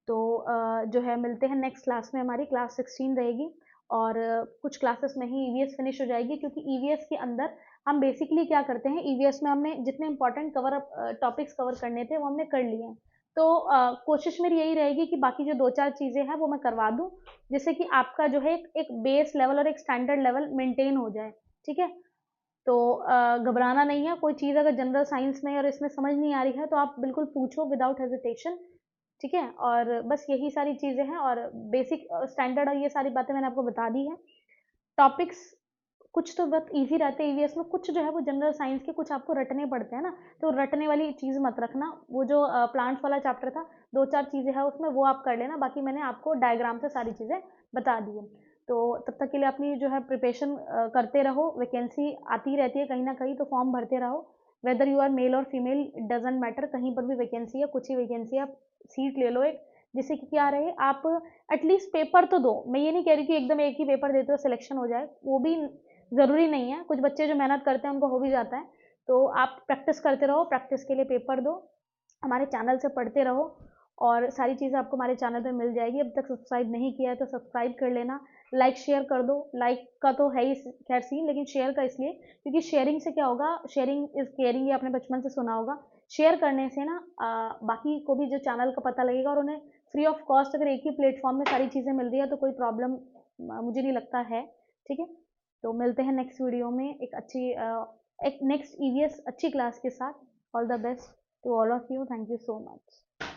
[SPEAKER 1] तो जो है मिलते हैं नेक्स्ट क्लास में, हमारी क्लास 16 रहेगी, और कुछ क्लासेस में ही ईवीएस फिनिश हो जाएगी, क्योंकि ईवीएस के अंदर हम बेसिकली क्या करते हैं, ईवीएस में हमने जितने इंपॉर्टेंट टॉपिक्स कवर करने थे वो हमने कर लिए हैं। तो कोशिश मेरी यही रहेगी कि बाकी जो 2-4 चीज़ें हैं वो मैं करवा दूँ, जिससे कि आपका जो है एक बेस लेवल और एक स्टैंडर्ड लेवल मेंटेन हो जाए, ठीक है। तो घबराना नहीं है, कोई चीज़ अगर जनरल साइंस में और इसमें समझ नहीं आ रही है तो आप बिल्कुल पूछो विदाउट हेजिटेशन, ठीक है। और बस यही सारी चीज़ें हैं, और बेसिक स्टैंडर्ड और ये सारी बातें मैंने आपको बता दी हैं। टॉपिक्स कुछ तो बहुत ईजी रहते हैं ईवीएस में, कुछ जो है वो जनरल साइंस के कुछ आपको रटने पड़ते हैं ना, तो रटने वाली चीज़ मत रखना। वो जो प्लांट्स वाला चैप्टर था, 2-4 चीज़ें हैं उसमें, वो आप कर लेना, बाकी मैंने आपको डायग्राम से सारी चीज़ें बता दी है। तो तब तक के लिए अपनी जो है प्रिपरेशन करते रहो, वैकेंसी आती रहती है कहीं ना कहीं, तो फॉर्म भरते रहो, वेदर यू आर मेल और फीमेल डजेंट मैटर, कहीं पर भी वैकेंसी है, कुछ ही वैकेंसी है, आप सीट ले लो एक, जिससे कि क्या रहे, आप एटलीस्ट पेपर तो दो। मैं ये नहीं कह रही कि एकदम एक ही पेपर देते हो सिलेक्शन हो जाए, वो भी ज़रूरी नहीं है, कुछ बच्चे जो मेहनत करते हैं उनको हो भी जाता है। तो आप प्रैक्टिस करते रहो, प्रैक्टिस के लिए पेपर दो, हमारे चैनल से पढ़ते रहो, और सारी चीज़ें आपको हमारे चैनल पे मिल जाएगी। अब तक सब्सक्राइब नहीं किया है तो सब्सक्राइब कर लेना, लाइक शेयर कर दो। लाइक का तो है ही खैर सीन, लेकिन शेयर का इसलिए क्योंकि शेयरिंग से क्या होगा, शेयरिंग इज़ केयरिंग, ये आपने बचपन से सुना होगा। शेयर करने से ना बाकी को भी जो चैनल का पता लगेगा, और उन्हें फ्री ऑफ कॉस्ट अगर एक ही प्लेटफॉर्म में सारी चीज़ें मिल रही है तो कोई प्रॉब्लम मुझे नहीं लगता है, ठीक है। तो मिलते हैं नेक्स्ट वीडियो में एक नेक्स्ट ईवीएस अच्छी क्लास के साथ। All the best to all of you, thank you so much.